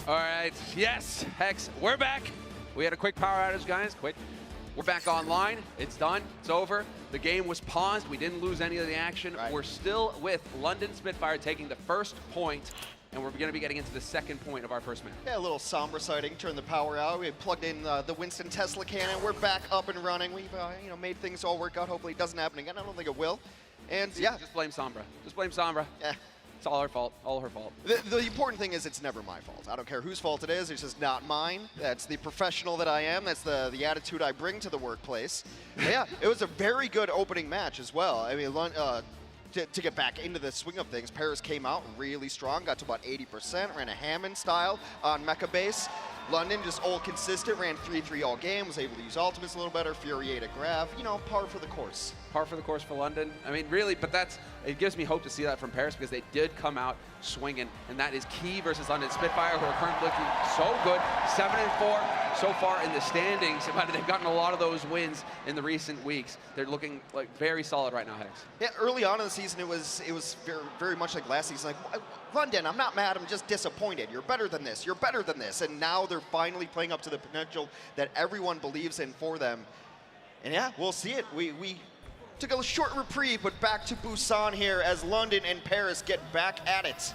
All right, yes, Hex, we're back. We had a quick power outage, guys, quick. We're back online, it's done, it's over. The game was paused, we didn't lose any of the action. Right. We're still with London Spitfire taking the first point, and we're gonna be getting into the second point of our first match. Yeah, a little Sombra sighting, turn the power out. We plugged in the Winston Tesla cannon. We're back up and running. We've made things all work out. Hopefully it doesn't happen again. I don't think it will. And yeah. Just blame Sombra. Just blame Sombra. Yeah. It's all her fault, all her fault. The important thing is it's never my fault. I don't care whose fault it is, it's just not mine. That's the professional that I am. That's the attitude I bring to the workplace. But yeah, it was a very good opening match as well. I mean, to get back into the swing of things, Paris came out really strong, got to about 80%, ran a Hammond style on mecha base. London just all consistent, ran 3-3 all game, was able to use ultimates a little better, Furiate a grab, par for the course. Par for the course for London. I mean, really, but it gives me hope to see that from Paris because they did come out swinging, and that is key versus London Spitfire, who are currently looking so good, 7-4 so far in the standings, but they've gotten a lot of those wins in the recent weeks. They're looking like very solid right now, Hex. Yeah, early on in the season, it was very, very much like last season, like, London, I'm not mad, I'm just disappointed. You're better than this, you're better than this. And now they're finally playing up to the potential that everyone believes in for them. And yeah, we'll see it. We took a short reprieve, but back to Busan here as London and Paris get back at it.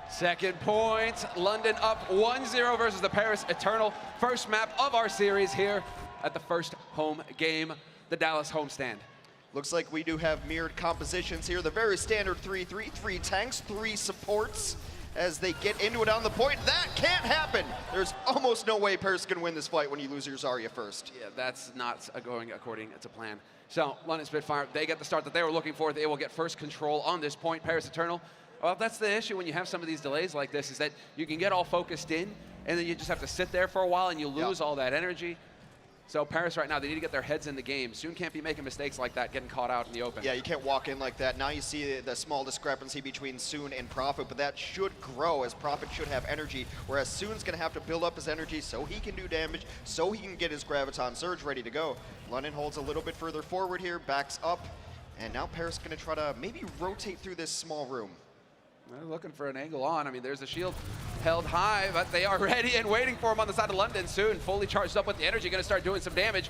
Second point, London up 1-0 versus the Paris Eternal. First map of our series here at the first home game, the Dallas homestand. Looks like we do have mirrored compositions here. The very standard 3-3, 3 tanks, 3 supports as they get into it on the point. That can't happen. There's almost no way Paris can win this fight when you lose your Zarya first. Yeah, that's not going according to plan. So London Spitfire, they get the start that they were looking for. They will get first control on this point. Paris Eternal, well, that's the issue when you have some of these delays like this, is that you can get all focused in, and then you just have to sit there for a while, and you lose all that energy. So Paris right now, they need to get their heads in the game. Soon can't be making mistakes like that, getting caught out in the open. Yeah, you can't walk in like that. Now you see the small discrepancy between Soon and Prophet, but that should grow as Prophet should have energy, whereas Soon's gonna have to build up his energy so he can do damage, so he can get his Graviton Surge ready to go. London holds a little bit further forward here, backs up, and now Paris gonna try to maybe rotate through this small room. They're looking for an angle on. I mean, there's a shield held high, but they are ready and waiting for him on the side of London. Soon, fully charged up with the energy, going to start doing some damage.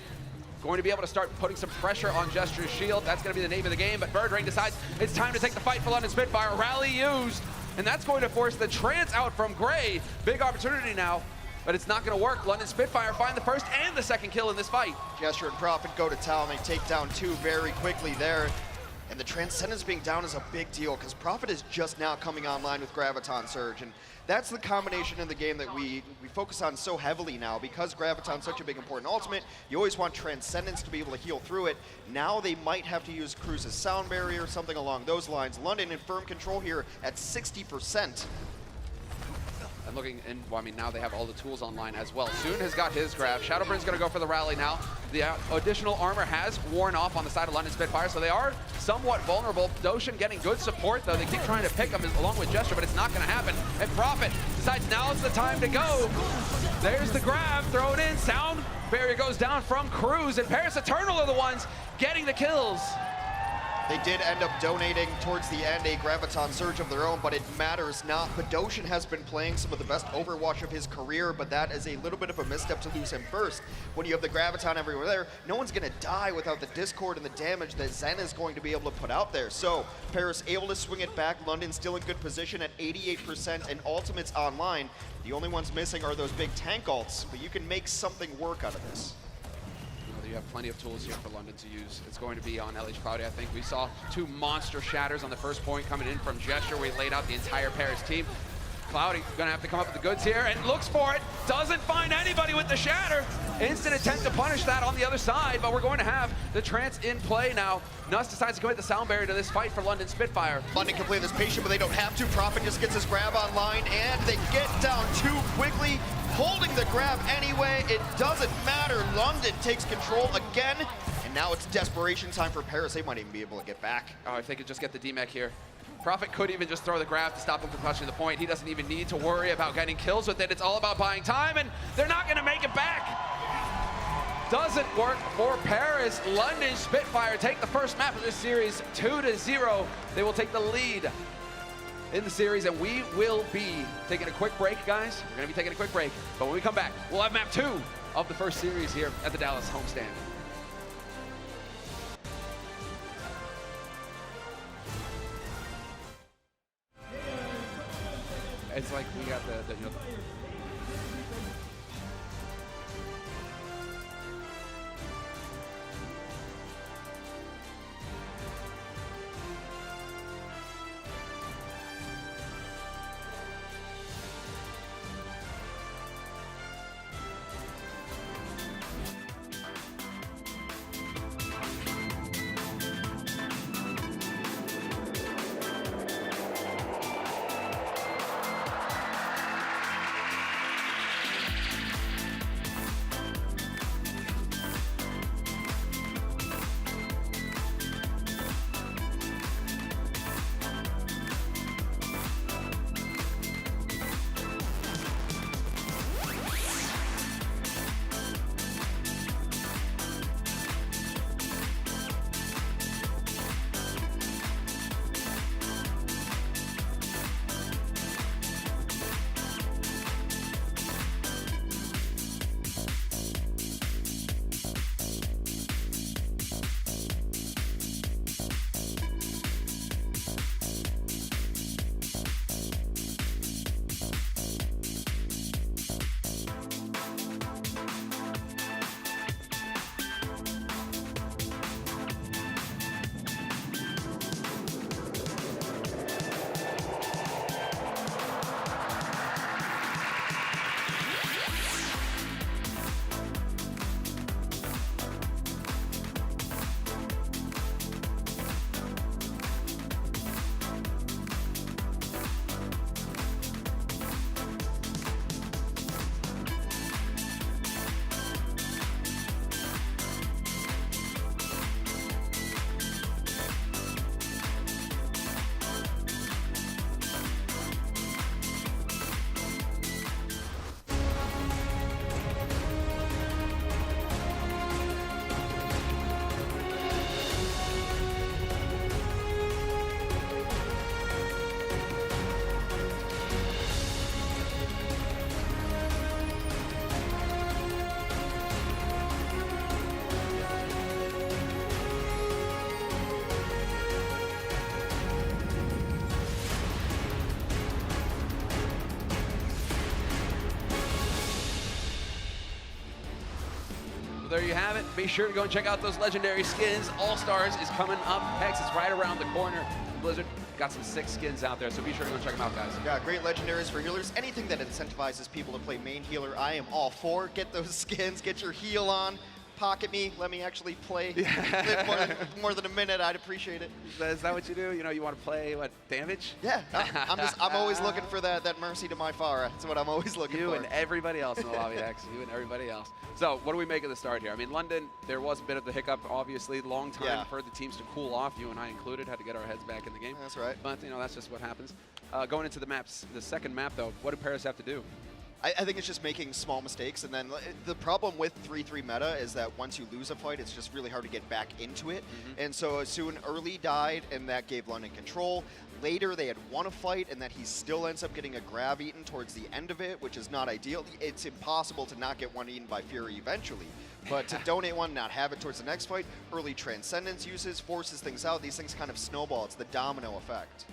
Going to be able to start putting some pressure on Gesture's shield. That's going to be the name of the game, but Birdring decides it's time to take the fight for London Spitfire. Rally used, and that's going to force the trance out from Gray. Big opportunity now, but it's not going to work. London Spitfire find the first and the second kill in this fight. Gesture and Prophet go to town. They take down 2 very quickly there. And the Transcendence being down is a big deal because Prophet is just now coming online with Graviton Surge. And that's the combination in the game that we focus on so heavily now because Graviton's such a big important ultimate. You always want Transcendence to be able to heal through it. Now they might have to use Cruz's Sound Barrier or something along those lines. London in firm control here at 60%. And looking, and well, I mean, now they have all the tools online as well. Soon has got his grab. Shadowburn's going to go for the rally now. The additional armor has worn off on the side of London Spitfire, so they are somewhat vulnerable. Doshin getting good support, though. They keep trying to pick him along with Gesture, but it's not going to happen. And Prophet decides now's the time to go. There's the grab, throw it in. Sound barrier goes down from Cruz, and Paris Eternal are the ones getting the kills. They did end up donating towards the end a Graviton Surge of their own, but it matters not. Badoshin has been playing some of the best Overwatch of his career, but that is a little bit of a misstep to lose him first. When you have the Graviton everywhere there, no one's gonna die without the Discord and the damage that Zen is going to be able to put out there. So Paris able to swing it back. London still in good position at 88% and ultimates online. The only ones missing are those big tank ults, but you can make something work out of this. You have plenty of tools here for London to use. It's going to be on LH Cloudy, I think. We saw 2 monster shatters on the first point coming in from Gesture. We laid out the entire Paris team. Cloudy gonna have to come up with the goods here and looks for it. Doesn't find anybody with the shatter. Instant attempt to punish that on the other side, but we're going to have the trance in play now. Nuss decides to commit the sound barrier to this fight for London Spitfire. London can play this patient, but they don't have to. Prophet just gets his grab online, and they get down too quickly. Holding the grab anyway, it doesn't matter. London takes control again, and now it's desperation time for Paris. They might even be able to get back. Oh, if they could just get the DMAC here. Prophet could even just throw the grab to stop him from touching the point. He doesn't even need to worry about getting kills with it. It's all about buying time, and they're not gonna make it back. Doesn't work for Paris. London Spitfire take the first map of this series 2-0. They will take the lead in the series, and we will be taking a quick break, guys. We're going to be taking a quick break, but when we come back, we'll have map 2 of the first series here at the Dallas homestand. It's like we got the you know, there you have it. Be sure to go and check out those legendary skins. All-Stars is coming up next. It's right around the corner. Blizzard got some sick skins out there, so be sure to go and check them out, guys. Yeah, great legendaries for healers. Anything that incentivizes people to play main healer, I am all for. Get those skins, get your heal on. Pocket me, let me actually play more than a minute. I'd appreciate it. Is that what you do? You know, you want to play, what, damage? Yeah, I'm always looking for that mercy to my Pharah. That's what I'm always looking for. You and everybody else in the lobby, X. You and everybody else. So, what do we make of the start here? I mean, London, there was a bit of the hiccup, obviously. Long time for the teams to cool off. You and I included, had to get our heads back in the game. That's right. But, you know, that's just what happens. Going into the maps, the second map, though, what do Paris have to do? I think it's just making small mistakes, and then the problem with 3-3 meta is that once you lose a fight, it's just really hard to get back into it. And so soon early died, and that gave London control. Later, they had won a fight, and that he still ends up getting a grab eaten towards the end of it, which is not ideal. It's impossible to not get one eaten by Fury eventually. But to donate one, not have it towards the next fight, early Transcendence uses, forces things out. These things kind of snowball. It's the domino effect.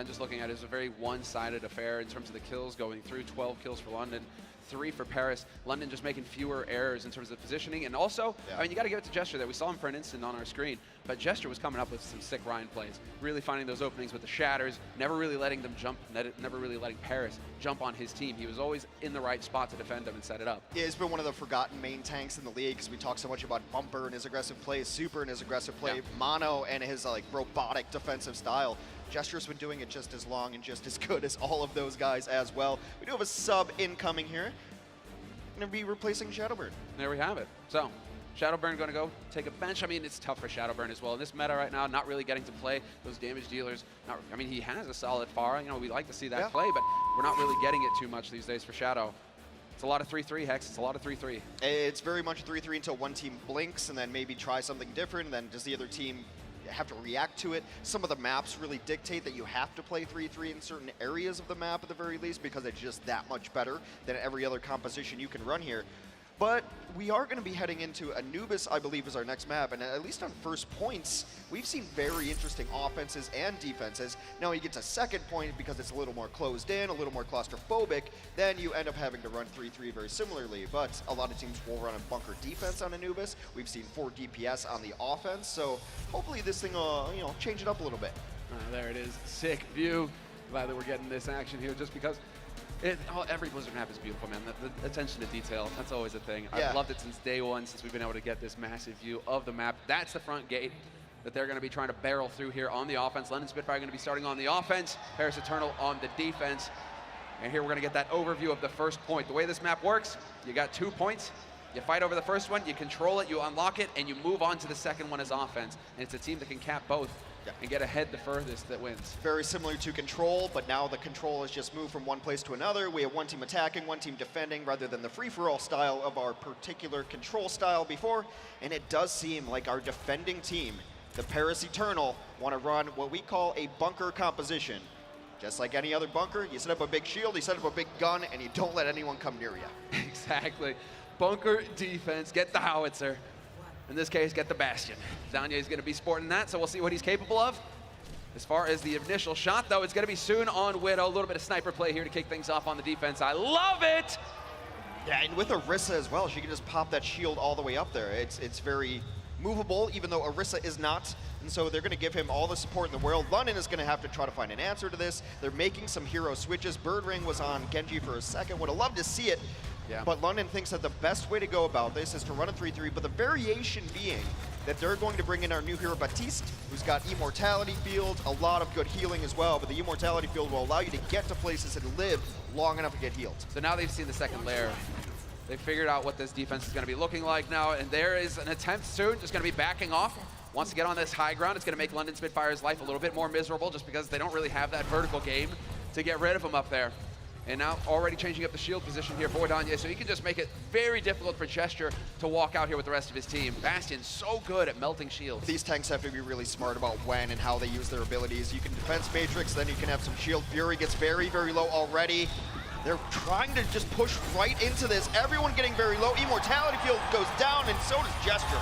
Just looking at it, it's a very one-sided affair in terms of the kills going through. 12 kills for London, 3 for Paris. London just making fewer errors in terms of positioning. And also, I mean, you got to give it to Gesture there. We saw him for an instant on our screen, but Gesture was coming up with some sick Ryan plays, really finding those openings with the shatters, never really letting them jump, never really letting Paris jump on his team. He was always in the right spot to defend them and set it up. Yeah, he's been one of the forgotten main tanks in the league because we talk so much about Bumper and his aggressive play, Super and his aggressive play, Mono and his like robotic defensive style. Gesture's been doing it just as long and just as good as all of those guys as well. We do have a sub incoming here. Going to be replacing Shadowburn. There we have it. So, Shadowburn going to go take a bench. I mean, it's tough for Shadowburn as well. In this meta right now, not really getting to play those damage dealers. I mean, he has a solid Pharah. You know, we like to see that play, but we're not really getting it too much these days for Shadow. It's a lot of 3-3, Hex. It's a lot of 3-3. It's very much 3-3 until one team blinks and then maybe try something different, and then does the other team have to react to it. Some of the maps really dictate that you have to play 3-3 in certain areas of the map at the very least, because it's just that much better than every other composition you can run here. But we are going to be heading into Anubis, I believe, is our next map, and at least on first points, we've seen very interesting offenses and defenses. Now you get to second point, because it's a little more closed in, a little more claustrophobic, then you end up having to run 3-3 very similarly. But a lot of teams will run a bunker defense on Anubis. We've seen 4 DPS on the offense, so hopefully this thing will, you know, change it up a little bit. There it is, sick view. Glad that we're getting this action here, just because every Blizzard map is beautiful, man. The attention to detail, that's always a thing. Yeah. I've loved it since day one, since we've been able to get this massive view of the map. That's the front gate that they're going to be trying to barrel through here on the offense. London Spitfire going to be starting on the offense, Paris Eternal on the defense. And here we're going to get that overview of the first point. The way this map works, you got 2 points. You fight over the first one, you control it, you unlock it, and you move on to the second one as offense. And it's a team that can cap both and get ahead the furthest that wins. Very similar to Control, but now the Control has just moved from one place to another. We have one team attacking, one team defending, rather than the free-for-all style of our particular Control style before. And it does seem like our defending team, the Paris Eternal, want to run what we call a bunker composition. Just like any other bunker, you set up a big shield, you set up a big gun, and you don't let anyone come near you. Exactly. Bunker defense, get the howitzer. In this case, get the Bastion. Danye is going to be sporting that, so we'll see what he's capable of. As far as the initial shot, though, it's going to be soon on Widow. A little bit of sniper play here to kick things off on the defense. I love it! Yeah, and with Orisa as well, she can just pop that shield all the way up there. It's very movable, even though Orisa is not. And so they're going to give him all the support in the world. London is going to have to try to find an answer to this. They're making some hero switches. Birdring was on Genji for a second. Would have loved to see it. Yeah. But London thinks that the best way to go about this is to run a 3-3, but the variation being that they're going to bring in our new hero Baptiste, who's got Immortality Field, a lot of good healing as well, but the Immortality Field will allow you to get to places and live long enough to get healed. So now they've seen the second layer. They figured out what this defense is going to be looking like now, and there is an attempt soon, just going to be backing off. Wants to get on this high ground. It's going to make London Spitfire's life a little bit more miserable, just because they don't really have that vertical game to get rid of him up there. And now already changing up the shield position here for Danye, so he can just make it very difficult for Gesture to walk out here with the rest of his team. Bastion's so good at melting shields. These tanks have to be really smart about when and how they use their abilities. You can defense matrix, then you can have some shield. Fury gets very, very low already. They're trying to just push right into this. Everyone getting very low. Immortality Field goes down, and so does Gesture.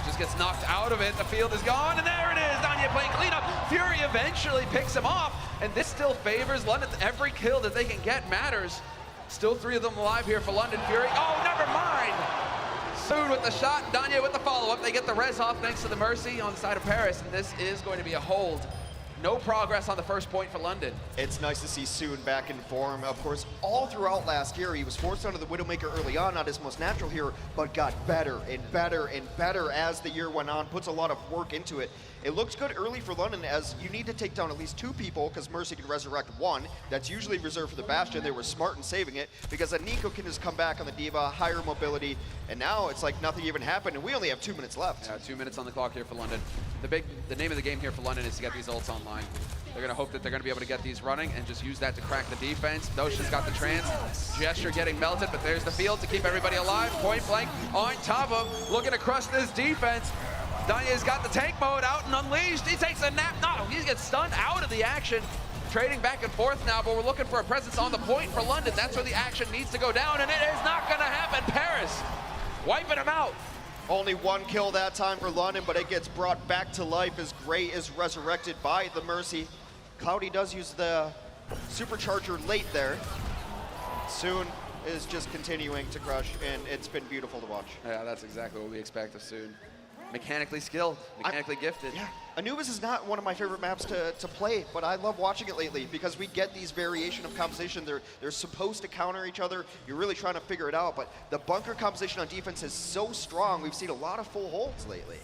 Just gets knocked out of it. The field is gone, and there it is. Danye playing cleanup. Fury eventually picks him off, and this still favors London. Every kill that they can get matters. Still 3 of them alive here for London Fury. Oh, never mind. Soon with the shot, Danye with the follow-up. They get the res off thanks to the Mercy on the side of Paris, and this is going to be a hold. No progress on the first point for London. It's nice to see Soon back in form. Of course, all throughout last year, he was forced onto the Widowmaker early on, not his most natural hero, but got better and better and better as the year went on, puts a lot of work into it. It looks good early for London, as you need to take down at least 2 people, because Mercy can resurrect 1. That's usually reserved for the Bastion. They were smart in saving it, because then Nico can just come back on the D.Va, higher mobility, and now it's like nothing even happened, and we only have 2 minutes left. Yeah, 2 minutes on the clock here for London. The name of the game here for London is to get these ults online. They're going to hope that they're going to be able to get these running and just use that to crack the defense. Notion's got the trans. Gesture getting melted, but there's the field to keep everybody alive. Point blank on top of him, looking to crush this defense. Danye's got the tank mode out and unleashed. He takes a nap. No, he gets stunned out of the action. Trading back and forth now, but we're looking for a presence on the point for London. That's where the action needs to go down, and it is not going to happen. Paris wiping him out. Only 1 kill that time for London, but it gets brought back to life as Gray is resurrected by the Mercy. Cloudy does use the supercharger late there. Soon is just continuing to crush, and it's been beautiful to watch. Yeah, that's exactly what we expect of Soon. Mechanically skilled, mechanically gifted. Yeah, Anubis is not one of my favorite maps to play, but I love watching it lately because we get these variation of composition. They're supposed to counter each other. You're really trying to figure it out, but the bunker composition on defense is so strong. We've seen a lot of full holds lately.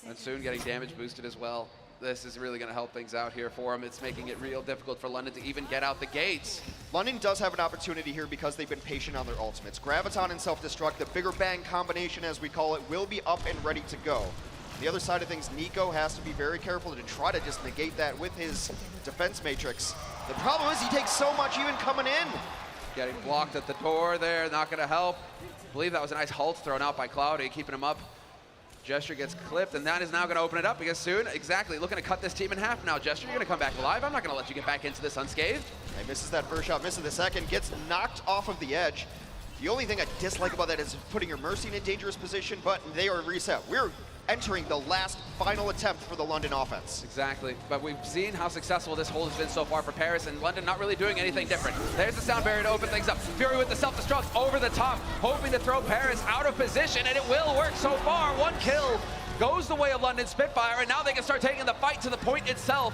And Soon getting damage boosted as well. This is really going to help things out here for him. It's making it real difficult for London to even get out the gates. London does have an opportunity here because they've been patient on their ultimates. Graviton and Self-Destruct, the bigger bang combination as we call it, will be up and ready to go. The other side of things, Nico has to be very careful to try to just negate that with his defense matrix. The problem is he takes so much even coming in. Getting blocked at the door there, not going to help. I believe that was a nice halt thrown out by Cloudy, keeping him up. Gesture gets clipped, and that is now going to open it up because soon, exactly, looking to cut this team in half now. Gesture, you're going to come back alive. I'm not going to let you get back into this unscathed. He misses that first shot, misses the second, gets knocked off of the edge. The only thing I dislike about that is putting your Mercy in a dangerous position, but they are reset. We're entering the last final attempt for the London offense. Exactly, but we've seen how successful this hold has been so far for Paris, and London not really doing anything different. There's the sound barrier to open things up. Fury with the self-destruct over the top, hoping to throw Paris out of position, and it will work so far. One kill goes the way of London Spitfire, and now they can start taking the fight to the point itself.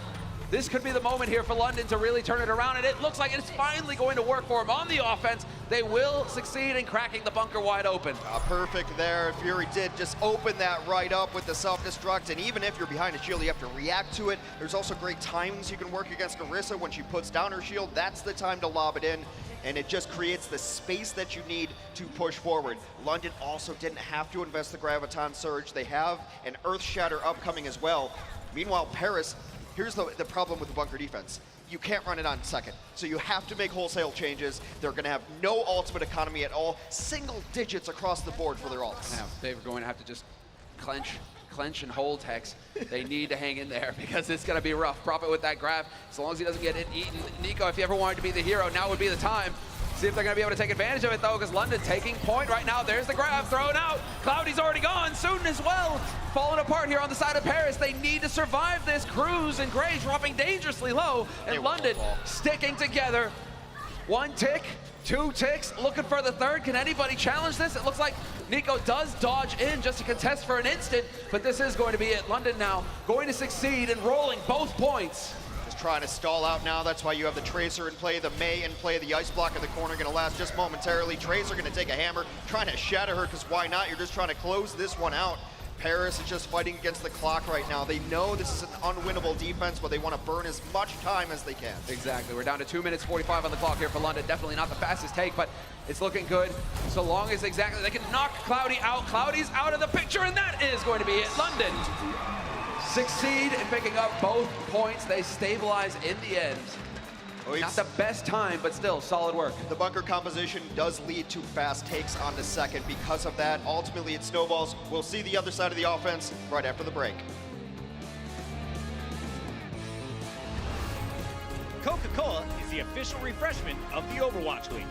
This could be the moment here for London to really turn it around, and it looks like it's finally going to work for them on the offense. They will succeed in cracking the bunker wide open. Perfect there. Fury did just open that right up with the self-destruct, and even if you're behind a shield, you have to react to it. There's also great timings you can work against Orisa when she puts down her shield. That's the time to lob it in, and it just creates the space that you need to push forward. London also didn't have to invest the Graviton Surge. They have an Earth Shatter upcoming as well. Meanwhile, Paris, here's the problem with the bunker defense. You can't run it on second, so you have to make wholesale changes. They're going to have no ultimate economy at all, single digits across the board for their ults. Yeah, they're going to have to just clench and hold Hex. They need to hang in there because it's going to be rough. Profit with that grab, as long as he doesn't get it eaten. Nico, if you ever wanted to be the hero, now would be the time. See if they're going to be able to take advantage of it, though, because London taking point right now. There's the grab thrown out. Cloudy's already gone. Soon as well. Falling apart here on the side of Paris. They need to survive this. Cruz and Gray dropping dangerously low. And London sticking together. One tick, two ticks, looking for the third. Can anybody challenge this? It looks like Nico does dodge in just to contest for an instant, but this is going to be it. London now going to succeed in rolling both points. Trying to stall out now. That's why you have the Tracer in play, the Mei in play, the Ice Block in the corner going to last just momentarily. Tracer going to take a hammer, trying to shatter her, because why not? You're just trying to close this one out. Paris is just fighting against the clock right now. They know this is an unwinnable defense, but they want to burn as much time as they can. Exactly. We're down to 2 minutes 45 on the clock here for London. Definitely not the fastest take, but it's looking good. So long as exactly they can knock Cloudy out. Cloudy's out of the picture, and that is going to be it. London succeed in picking up both points. They stabilize in the end. Not the best time, but still solid work. The bunker composition does lead to fast takes on the second. Because of that, ultimately it snowballs. We'll see the other side of the offense right after the break. Coca-Cola is the official refreshment of the Overwatch League.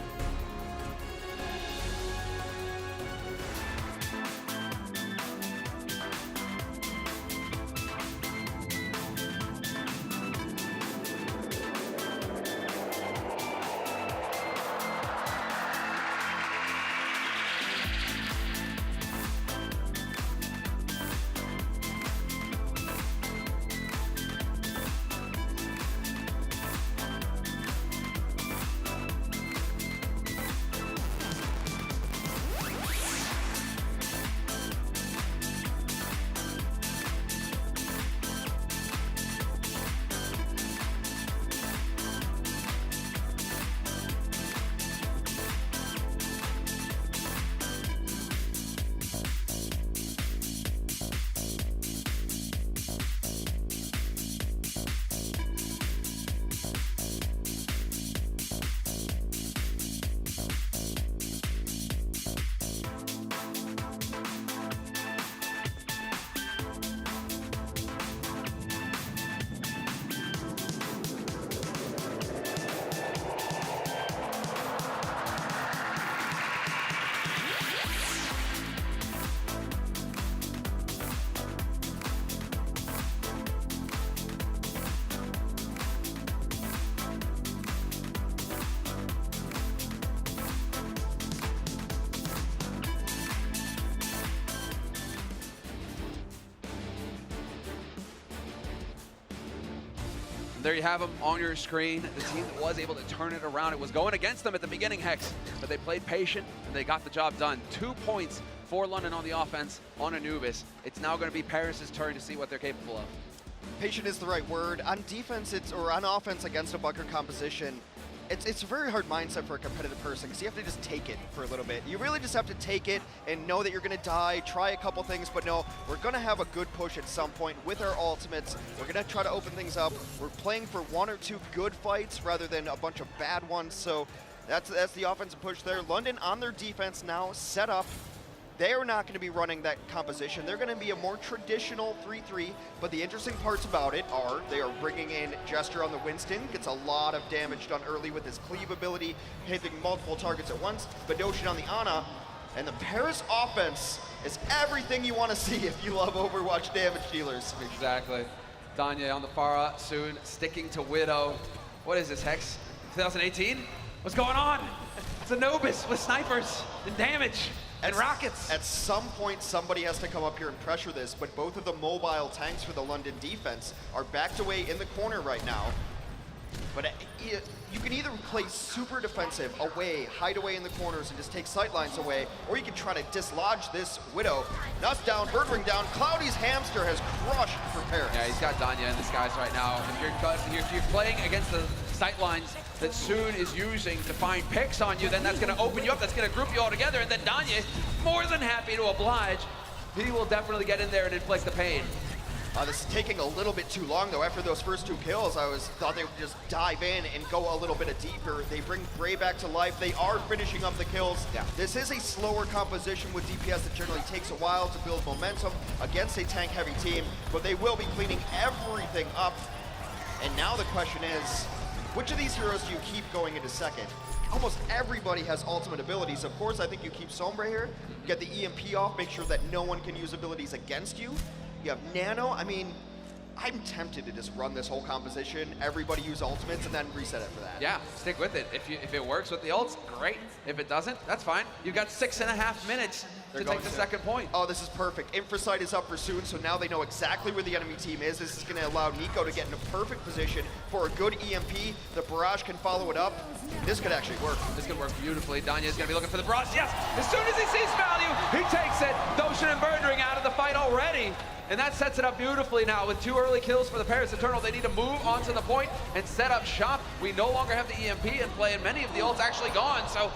There you have them on your screen. The team that was able to turn it around. It was going against them at the beginning, Hex, but they played patient and they got the job done. 2 points for London on the offense on Anubis. It's now going to be Paris' turn to see what they're capable of. Patient is the right word. On defense, or on offense against a bunker composition, it's a very hard mindset for a competitive person because you have to just take it for a little bit. You really just have to take it and know that you're going to die, try a couple things, but no, we're going to have a good push at some point with our ultimates. We're going to try to open things up. We're playing for 1 or 2 good fights rather than a bunch of bad ones, so that's the offensive push there. London on their defense now, set up. they're not going to be running that composition. They're going to be a more traditional 3-3, but the interesting parts about it are they are bringing in Gesture on the Winston, gets a lot of damage done early with his cleave ability, hitting multiple targets at once, Badoshin on the Ana, and the Paris offense is everything you want to see if you love Overwatch damage dealers. Exactly. Danya on the Pharah, soon sticking to Widow. What is this, Hex? 2018? What's going on? It's Anubis with snipers and damage. And rockets. At some point, somebody has to come up here and pressure this, but both of the mobile tanks for the London defense are backed away in the corner right now. But you can either play super defensive, away, hide away in the corners and just take sightlines away, or you can try to dislodge this Widow. Nuts down, Birdwing down, Cloudy's hamster has crushed for Paris. Yeah, he's got Danya in disguise right now. If you're playing against the sightlines that Soon is using to find picks on you, then that's going to open you up, that's going to group you all together, and then Danya, more than happy to oblige. He will definitely get in there and inflict the pain. This is taking a little bit too long, though. After those first 2 kills, I thought they would just dive in and go a little bit deeper. They bring Gray back to life. They are finishing up the kills. Yeah. This is a slower composition with DPS that generally takes a while to build momentum against a tank-heavy team, but they will be cleaning everything up. And now the question is, which of these heroes do you keep going into second? Almost everybody has ultimate abilities. Of course, I think you keep Sombra here, get the EMP off, make sure that no one can use abilities against you. You have Nano. I mean, I'm tempted to just run this whole composition, everybody use ultimates, and then reset it for that. Yeah, stick with it. If it works with the ults, great. If it doesn't, that's fine. You've got 6.5 minutes to take the second point. Oh, this is perfect. Infrasight is up for Soon, so now they know exactly where the enemy team is. This is going to allow Nico to get in a perfect position for a good EMP. The barrage can follow it up. This could actually work. This could work beautifully. Danya is going to be looking for the barrage. Yes, as soon as he sees value, he takes it. Doshin and Birdring out of the fight already. And that sets it up beautifully now with 2 early kills for the Paris Eternal. They need to move onto the point and set up shop. We no longer have the EMP in play, and many of the ults actually gone. So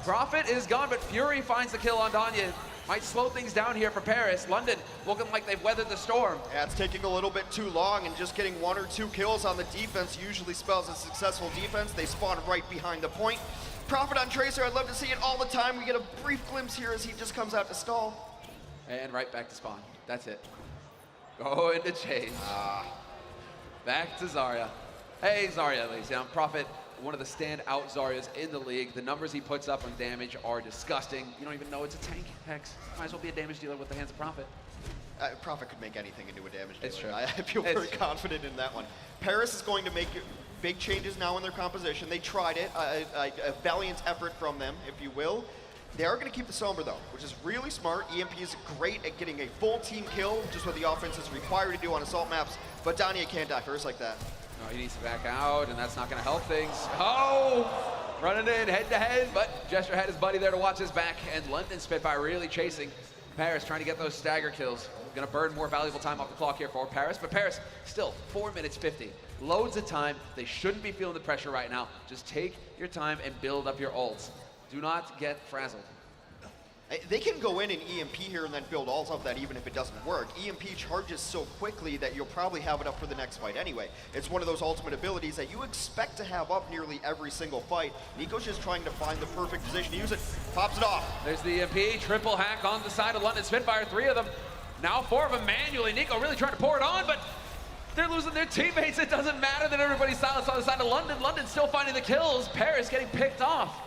Prophet is gone, but Fury finds the kill on Danya. Might slow things down here for Paris. London looking like they've weathered the storm. Yeah, it's taking a little bit too long, and just getting 1 or 2 kills on the defense usually spells a successful defense. They spawn right behind the point. Prophet on Tracer, I'd love to see it all the time. We get a brief glimpse here as he just comes out to stall. And right back to spawn. That's it. Go into chase. Back to Zarya. Hey, Zarya, ladies and gentlemen. Prophet, one of the standout Zaryas in the league. The numbers he puts up on damage are disgusting. You don't even know it's a tank, Hex. Might as well be a damage dealer with the hands of Prophet. Prophet could make anything into a damage dealer. It's true. I feel very confident in that one. Paris is going to make big changes now in their composition. They tried it, a valiant effort from them, if you will. They are going to keep the Sombra, though, which is really smart. EMP is great at getting a full team kill, just what the offense is required to do on assault maps, but Danya can't die first like that. No, he needs to back out, and that's not going to help things. Oh! Running in head-to-head, but Gesture had his buddy there to watch his back, and London Spitfire really chasing Paris, trying to get those stagger kills. Going to burn more valuable time off the clock here for Paris, but Paris still 4 minutes 50. Loads of time. They shouldn't be feeling the pressure right now. Just take your time and build up your ults. Do not get frazzled. They can go in and EMP here and then build ults off that even if it doesn't work. EMP charges so quickly that you'll probably have it up for the next fight anyway. It's one of those ultimate abilities that you expect to have up nearly every single fight. Nico's just trying to find the perfect position to use it. Pops it off. There's the EMP, triple hack on the side of London Spitfire, 3 of them. Now 4 of them manually. Nico really trying to pour it on, but they're losing their teammates. It doesn't matter that everybody's silenced on the side of London. London still finding the kills. Paris getting picked off.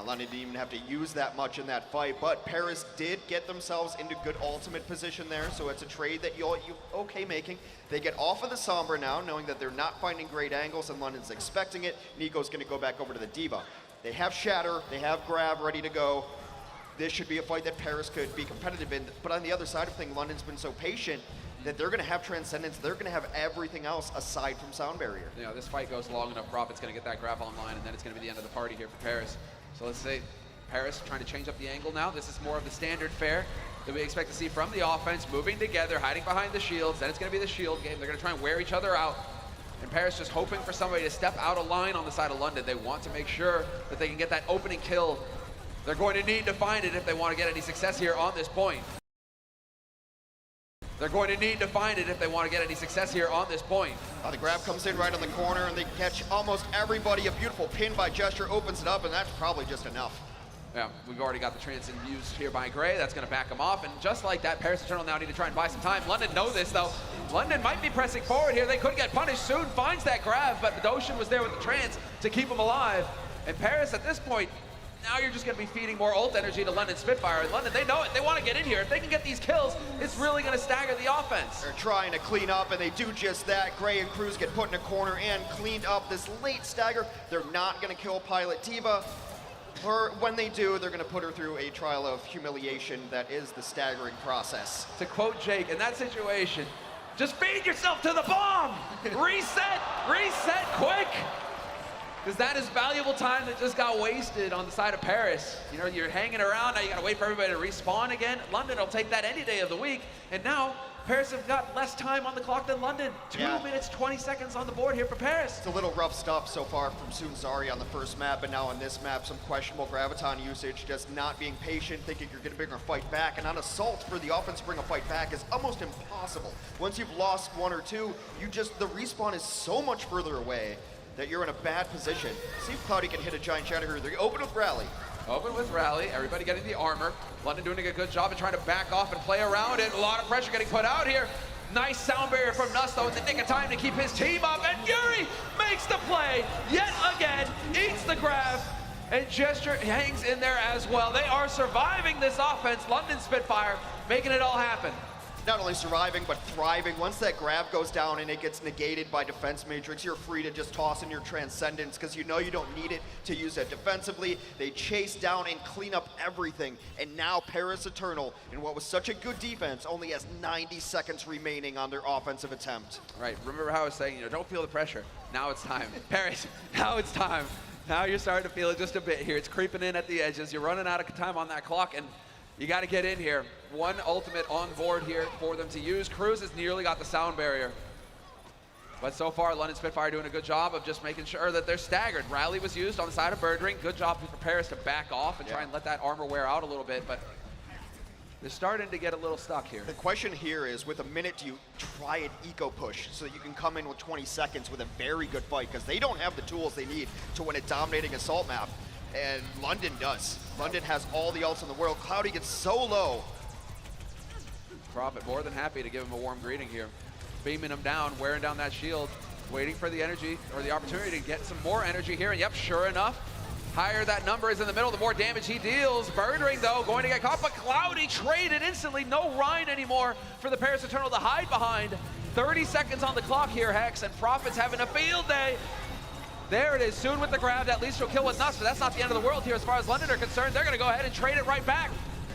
London didn't even have to use that much in that fight, but Paris did get themselves into good ultimate position there, so it's a trade that you okay making. They get off of the Sombra now, knowing that they're not finding great angles and London's expecting it. Nico's going to go back over to the D.Va. They have Shatter, they have Grab ready to go. This should be a fight that Paris could be competitive in, but on the other side of things, London's been so patient that they're going to have Transcendence, they're going to have everything else aside from Sound Barrier. You know, this fight goes long enough, Prophet's going to get that Grab online, and then it's going to be the end of the party here for Paris. So let's say Paris trying to change up the angle now. This is more of the standard fare that we expect to see from the offense, moving together, hiding behind the shields. Then it's going to be the shield game. They're going to try and wear each other out. And Paris just hoping for somebody to step out of line on the side of London. They want to make sure that they can get that opening kill. They're going to need to find it if they want to get any success here on this point. They're going to need to find it if they want to get any success here on this point. The grab comes in right on the corner, and they catch almost everybody. A beautiful pin by Gesture opens it up, and that's probably just enough. Yeah, we've already got the transit used here by Gray. That's going to back him off. And just like that, Paris Eternal now need to try and buy some time. London know this, though. London might be pressing forward here. They could get punished soon. Finds that grab, but Bedosian was there with the trance to keep him alive. And Paris, at this point, now you're just going to be feeding more ult energy to London Spitfire. And London, they know it. They want to get in here. If they can get these kills, it's really going to stagger the offense. They're trying to clean up, and they do just that. Gray and Cruz get put in a corner and cleaned up. This late stagger, they're not going to kill Pilot Diva. Or when they do, they're going to put her through a trial of humiliation that is the staggering process. To quote Jake, in that situation, just feed yourself to the bomb! Reset quick! Because that is valuable time that just got wasted on the side of Paris. You know, you're hanging around, now you gotta wait for everybody to respawn again. London will take that any day of the week, and now Paris have got less time on the clock than London. 2 minutes, 20 seconds on the board here for Paris. It's a little rough stuff so far from Sunzari on the first map, but now on this map, some questionable Graviton usage, just not being patient, thinking you're gonna bring a fight back, and on Assault for the offense to bring a fight back is almost impossible. Once you've lost one or two, the respawn is so much further away that you're in a bad position. See if Cloudy can hit a giant shatter here. They open with Rally. Open with Rally, everybody getting the armor. London doing a good job of trying to back off and play around it. A lot of pressure getting put out here. Nice sound barrier from Nuss, though, in the nick of time to keep his team up. And Yuri makes the play yet again, eats the grab, and Gesture hangs in there as well. They are surviving this offense. London Spitfire making it all happen. Not only surviving, but thriving. Once that grab goes down and it gets negated by Defense Matrix, you're free to just toss in your Transcendence because you know you don't need it to use it defensively. They chase down and clean up everything. And now Paris Eternal, in what was such a good defense, only has 90 seconds remaining on their offensive attempt. Right, remember how I was saying, you know, don't feel the pressure. Now it's time. Paris, now it's time. Now you're starting to feel it just a bit here. It's creeping in at the edges. You're running out of time on that clock, and you got to get in here. One ultimate on board here for them to use. Cruz has nearly got the sound barrier. But so far, London Spitfire doing a good job of just making sure that they're staggered. Rally was used on the side of Birdring. Good job for Paris to back off and try and let that armor wear out a little bit. But they're starting to get a little stuck here. The question here is, with a minute, do you try an eco push so that you can come in with 20 seconds with a very good fight? Because they don't have the tools they need to win a dominating assault map. And London does. London has all the ults in the world. Cloudy gets so low. Prophet more than happy to give him a warm greeting here. Beaming him down, wearing down that shield, waiting for the energy or the opportunity to get some more energy here. And yep, sure enough, higher that number is in the middle, the more damage he deals. Birdring, though, going to get caught, but Cloudy traded instantly. No Rhine anymore for the Paris Eternal to hide behind. 30 seconds on the clock here, Hex, and Prophet's having a field day. There it is, soon with the grab. At least he'll kill with Nuss, but that's not the end of the world here as far as London are concerned. They're going to go ahead and trade it right back.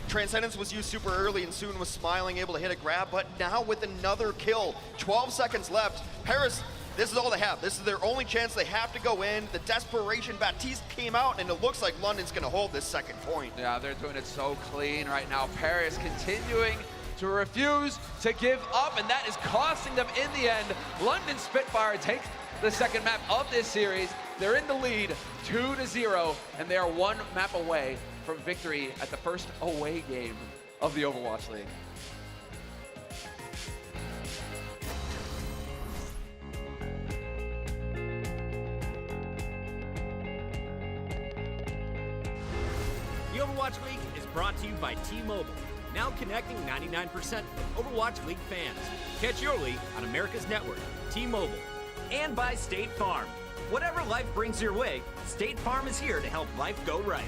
Transcendence was used super early, and Soon was smiling, able to hit a grab, but now with another kill, 12 seconds left. Paris, this is all they have. This is their only chance. They have to go in. The desperation, Baptiste came out, and it looks like London's going to hold this second point. Yeah, they're doing it so clean right now. Paris continuing to refuse to give up, and that is costing them in the end. London Spitfire takes the second map of this series. They're in the lead 2-0, and they are one map away from victory at the first away game of the Overwatch League. The Overwatch League is brought to you by T-Mobile, now connecting 99% of Overwatch League fans. Catch your league on America's network, T-Mobile. And by State Farm. Whatever life brings your way, State Farm is here to help life go right.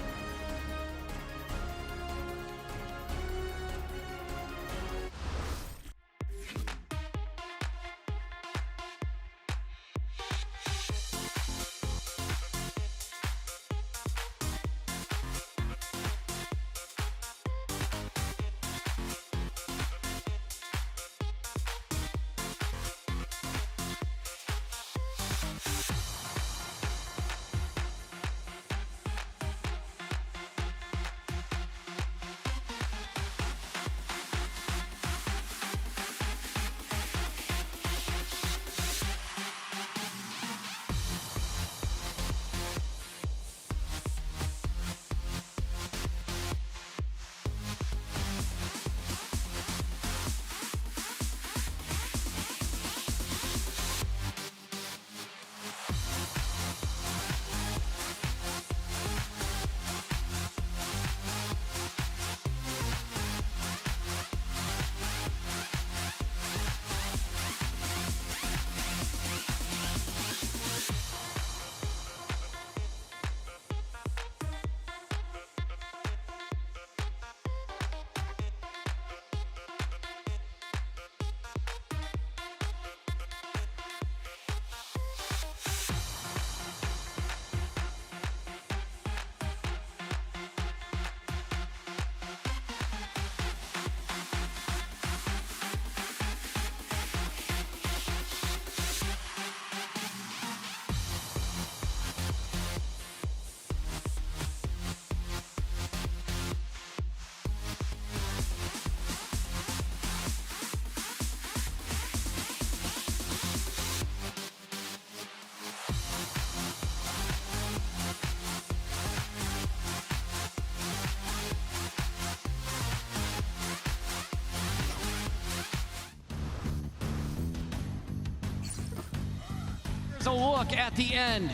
Here's a look at the end.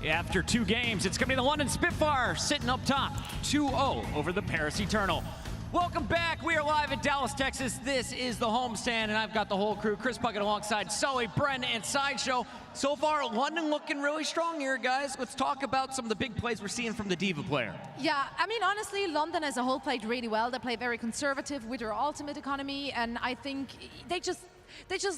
After 2 games, it's going to be the London Spitfire sitting up top, 2-0 over the Paris Eternal. Welcome back. We are live in Dallas, Texas. This is the homestand, and I've got the whole crew. Chris Puckett alongside Sully, Bren, and Sideshow. So far, London looking really strong here, guys. Let's talk about some of the big plays we're seeing from the Diva player. Yeah, I mean, honestly, London as a whole played really well. They played very conservative with their ultimate economy, and I think they just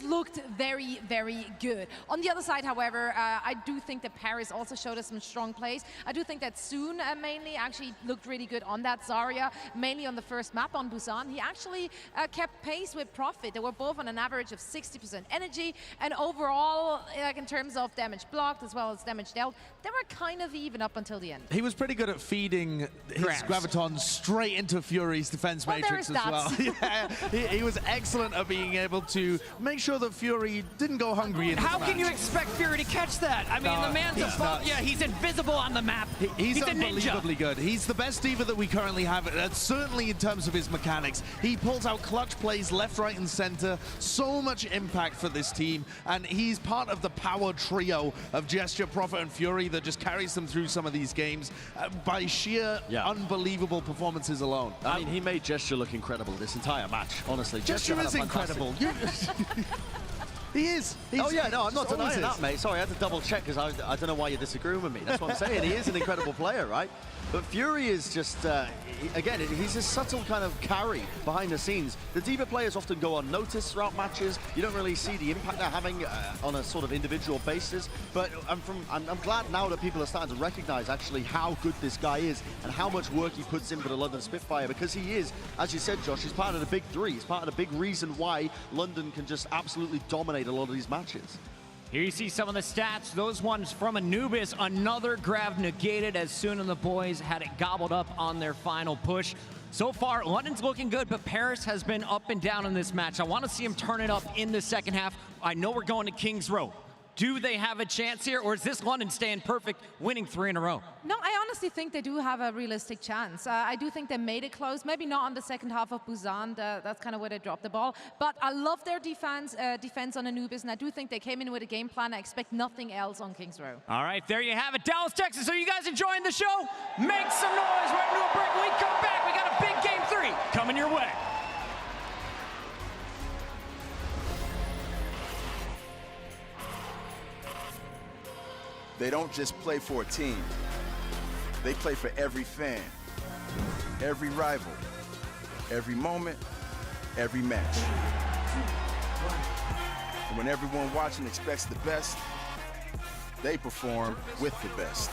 looked very, very good. On the other side, however, I do think that Paris also showed us some strong plays. I do think that Soon mainly actually looked really good on that Zarya, mainly on the first map on Busan. He actually kept pace with Profit. They were both on an average of 60% energy, and overall, like in terms of damage blocked as well as damage dealt, they were kind of even up until the end. He was pretty good at feeding his Graviton straight into Fury's defense matrix as well. Yeah, he was excellent at being able to make sure that Fury didn't go hungry in this How match. can you expect Fury to catch that? I mean, the man's above, yeah, he's invisible on the map. He's a ninja. unbelievably good. He's the best Diva that we currently have, certainly in terms of his mechanics. He pulls out clutch plays left, right, and center. So much impact for this team, and he's part of the power trio of Gesture, Prophet, and Fury that just carries them through some of these games by sheer unbelievable performances alone. I mean, he made Gesture look incredible this entire match, honestly. Gesture had is a fantastic- incredible. He is. Oh yeah, no, I'm not always denying that, mate. Sorry, I had to double check because I don't know why you're disagreeing with me. That's what I'm saying. He is an incredible player, right? But Fury is just, again, he's a subtle kind of carry behind the scenes. The Diva players often go unnoticed throughout matches. You don't really see the impact they're having on a sort of individual basis. But I'm glad now that people are starting to recognize actually how good this guy is and how much work he puts in for the London Spitfire, because he is, as you said, Josh, he's part of the big three. He's part of the big reason why London can just absolutely dominate a lot of these matches. Here you see some of the stats. Those ones from Anubis. Another grab negated as Soon and the boys had it gobbled up on their final push. So far, London's looking good, but Paris has been up and down in this match. I want to see him turn it up in the second half. I know we're going to King's Row. Do they have a chance here, or is this London staying perfect, winning 3 in a row? No, I honestly think they do have a realistic chance. I do think they made it close, maybe not on the second half of Busan. That's kind of where they dropped the ball. But I love their defense on Anubis, and I do think they came in with a game plan. I expect nothing else on King's Row. All right, there you have it. Dallas, Texas. Are you guys enjoying the show? Make some noise. We're into a break. When we come back, we got a big Game 3 coming your way. They don't just play for a team. They play for every fan, every rival, every moment, every match. And when everyone watching expects the best, they perform with the best.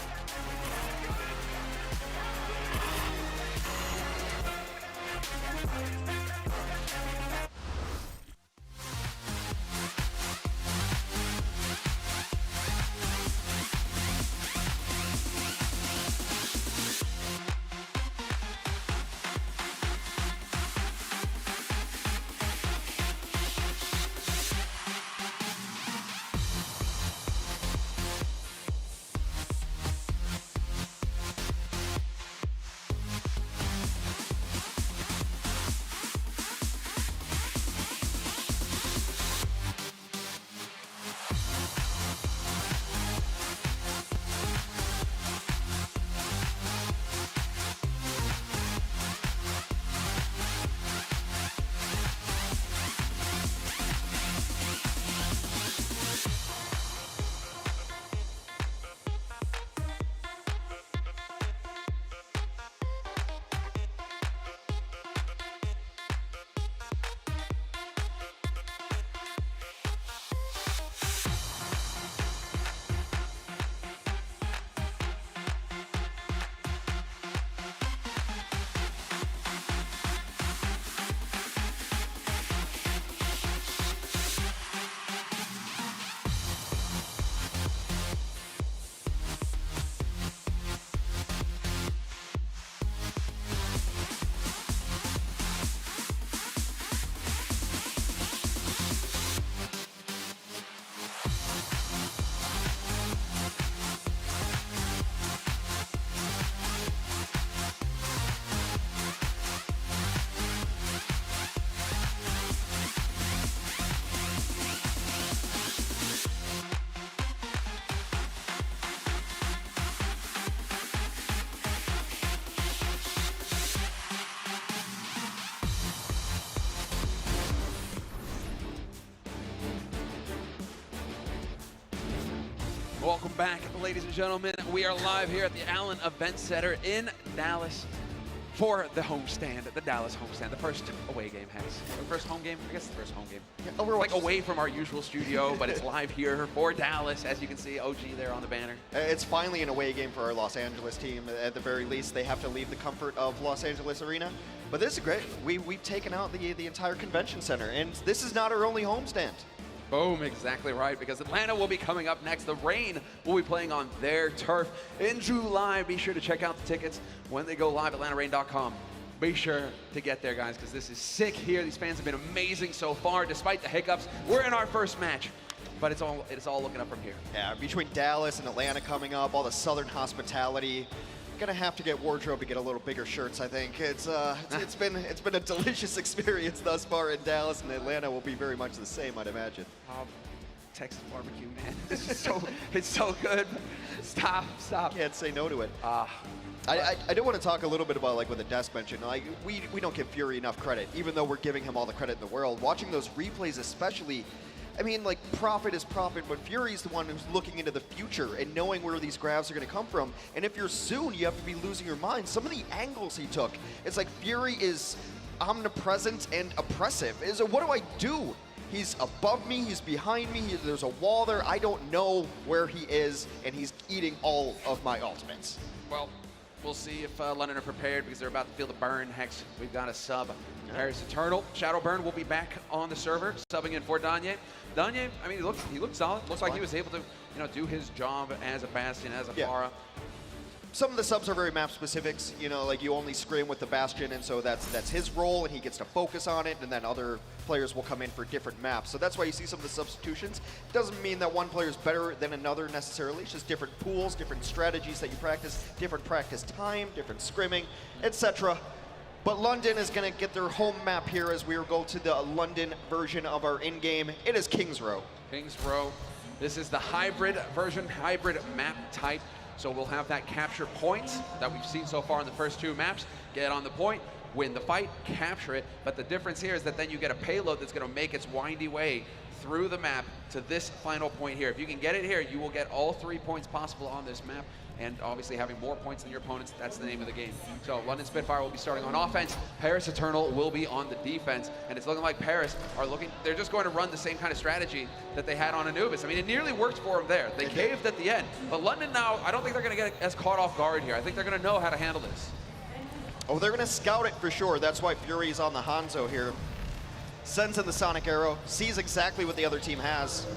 Welcome back, ladies and gentlemen. We are live here at the Allen Event Center in Dallas for the homestand, the Dallas homestand, the first away game, Hex. The first home game? I guess the first home game. Yeah, We're like away from our usual studio, but it's live here for Dallas, as you can see, OG there on the banner. It's finally an away game for our Los Angeles team. At the very least, they have to leave the comfort of Los Angeles Arena. But this is great. We've taken out the entire convention center, and this is not our only homestand. Boom, exactly right, because Atlanta will be coming up next. The Reign will be playing on their turf in July. Be sure to check out the tickets when they go live, AtlantaReign.com. Be sure to get there, guys, because this is sick here. These fans have been amazing so far, despite the hiccups. We're in our first match, but it's all looking up from here. Yeah, between Dallas and Atlanta coming up, all the Southern hospitality. Gonna have to get wardrobe to get a little bigger shirts, I think. It's been a delicious experience thus far in Dallas, and Atlanta will be very much the same, I'd imagine. Texas barbecue, man. It's so good. Stop. Can't say no to it. I do want to talk a little bit about, like, what the desk mentioned. Like, we don't give Fury enough credit, even though we're giving him all the credit in the world. Watching those replays especially, I mean, like, profit is profit, but Fury's the one who's looking into the future and knowing where these grabs are going to come from. And if you're Soon, you have to be losing your mind. Some of the angles he took, it's like Fury is omnipresent and oppressive. What do I do? He's above me, he's behind me, there's a wall there. I don't know where he is, and he's eating all of my ultimates. Well, we'll see if London are prepared, because they're about to feel the burn. Hex, we've got a sub. Paris Eternal. Shadowburn will be back on the server, subbing in for Danye. Danye, I mean, he looks solid. Looks like he was able to, do his job as a Bastion, as a Pharah. Some of the subs are very map specifics, like you only scrim with the Bastion, and so that's his role, and he gets to focus on it, and then other players will come in for different maps. So that's why you see some of the substitutions. Doesn't mean that one player is better than another necessarily. It's just different pools, different strategies that you practice, different practice time, different scrimming, etc. But London is going to get their home map here as we go to the London version of our in-game. It is King's Row. King's Row. This is the hybrid version, hybrid map type. So we'll have that capture points that we've seen so far in the first two maps. Get on the point, win the fight, capture it. But the difference here is that then you get a payload that's going to make its windy way through the map to this final point here. If you can get it here, you will get all 3 points possible on this map. And obviously having more points than your opponents, that's the name of the game. So London Spitfire will be starting on offense. Paris Eternal will be on the defense. And it's looking like Paris they're just going to run the same kind of strategy that they had on Anubis. I mean, it nearly worked for them there. They caved at the end. But London now, I don't think they're going to get as caught off guard here. I think they're going to know how to handle this. Oh, they're going to scout it for sure. That's why Fury's on the Hanzo here. Sends in the Sonic Arrow, sees exactly what the other team has.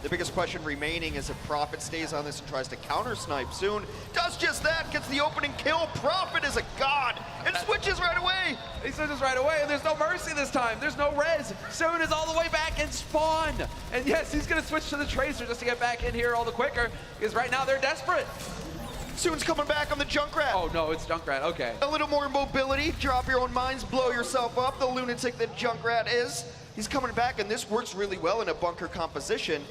The biggest question remaining is if Prophet stays on this and tries to counter-snipe soon. Does just that, gets the opening kill. Prophet is a god and switches right away. He switches right away, and there's no mercy this time. There's no res. Soon is all the way back in spawn. And yes, he's going to switch to the Tracer just to get back in here all the quicker, because right now they're desperate. Soon's coming back on the Junkrat. Oh no, it's Junkrat, okay. A little more mobility, drop your own mines, blow yourself up. The lunatic that Junkrat is. He's coming back, and this works really well in a bunker composition.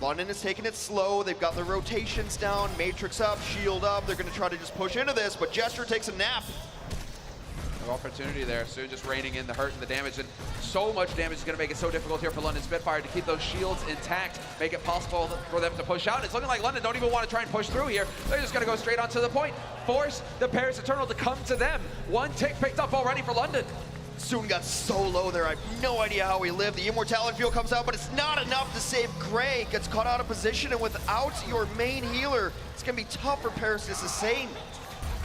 London is taking it slow. They've got the rotations down, Matrix up, Shield up. They're going to try to just push into this, but Gesture takes a nap. No opportunity there. Soon just raining in the hurt and the damage, and so much damage is going to make it so difficult here for London Spitfire to keep those shields intact, make it possible for them to push out. It's looking like London don't even want to try and push through here. They're just going to go straight on to the point, force the Paris Eternal to come to them. One tick picked up already for London. Soon got so low there, I have no idea how he lived. The Immortality Field comes out, but it's not enough to save Gray. Gets caught out of position, and without your main healer, it's going to be tough for Paris to sustain.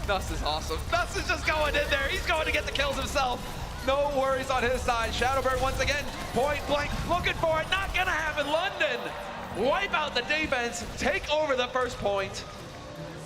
Nuss is awesome. Nuss is just going in there. He's going to get the kills himself. No worries on his side. Shadowbird once again, point blank, looking for it. Not going to happen. London wipe out the defense, take over the first point.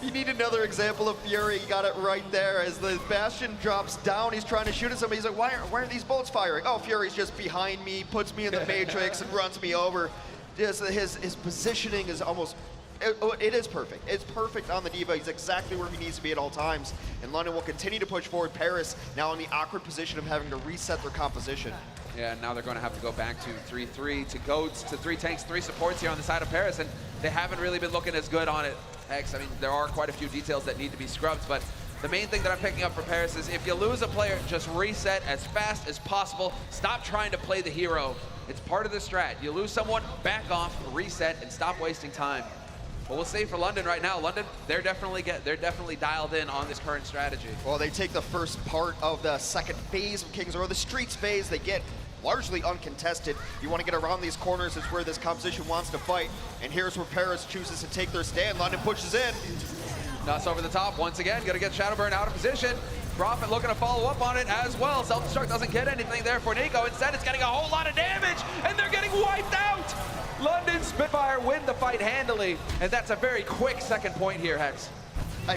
You need another example of Fury. He got it right there as the Bastion drops down. He's trying to shoot at somebody. He's like, why aren't these bullets firing? Oh, Fury's just behind me, puts me in the Matrix and runs me over. Just his positioning is almost, it is perfect. It's perfect on the Diva. He's exactly where he needs to be at all times. And London will continue to push forward. Paris now in the awkward position of having to reset their composition. Yeah, now they're going to have to go back to 3-3, to goats, to 3 tanks, 3 supports here on the side of Paris, and they haven't really been looking as good on it. Hex, I mean, there are quite a few details that need to be scrubbed, but the main thing that I'm picking up for Paris is if you lose a player, just reset as fast as possible. Stop trying to play the hero. It's part of the strat. You lose someone, back off, reset, and stop wasting time. But we'll see for London right now. London, they're definitely dialed in on this current strategy. Well, they take the first part of the second phase of Kings Row, the streets phase. They get largely uncontested. You want to get around these corners is where this composition wants to fight. And here's where Paris chooses to take their stand. London pushes in. Nuts over the top once again. Gonna get Shadowburn out of position. Prophet looking to follow up on it as well. Self-destruct doesn't get anything there for Nico. Instead, it's getting a whole lot of damage, and they're getting wiped out. London Spitfire win the fight handily, and that's a very quick second point here, Hex.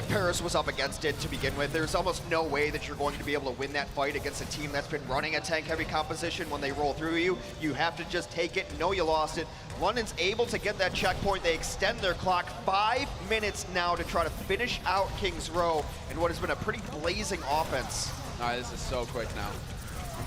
Paris was up against it to begin with. There's almost no way that you're going to be able to win that fight against a team that's been running a tank-heavy composition. When they roll through you, you have to just take it, know you lost it. London's able to get that checkpoint. They extend their clock 5 minutes now to try to finish out Kings Row in what has been a pretty blazing offense. All right, this is so quick now.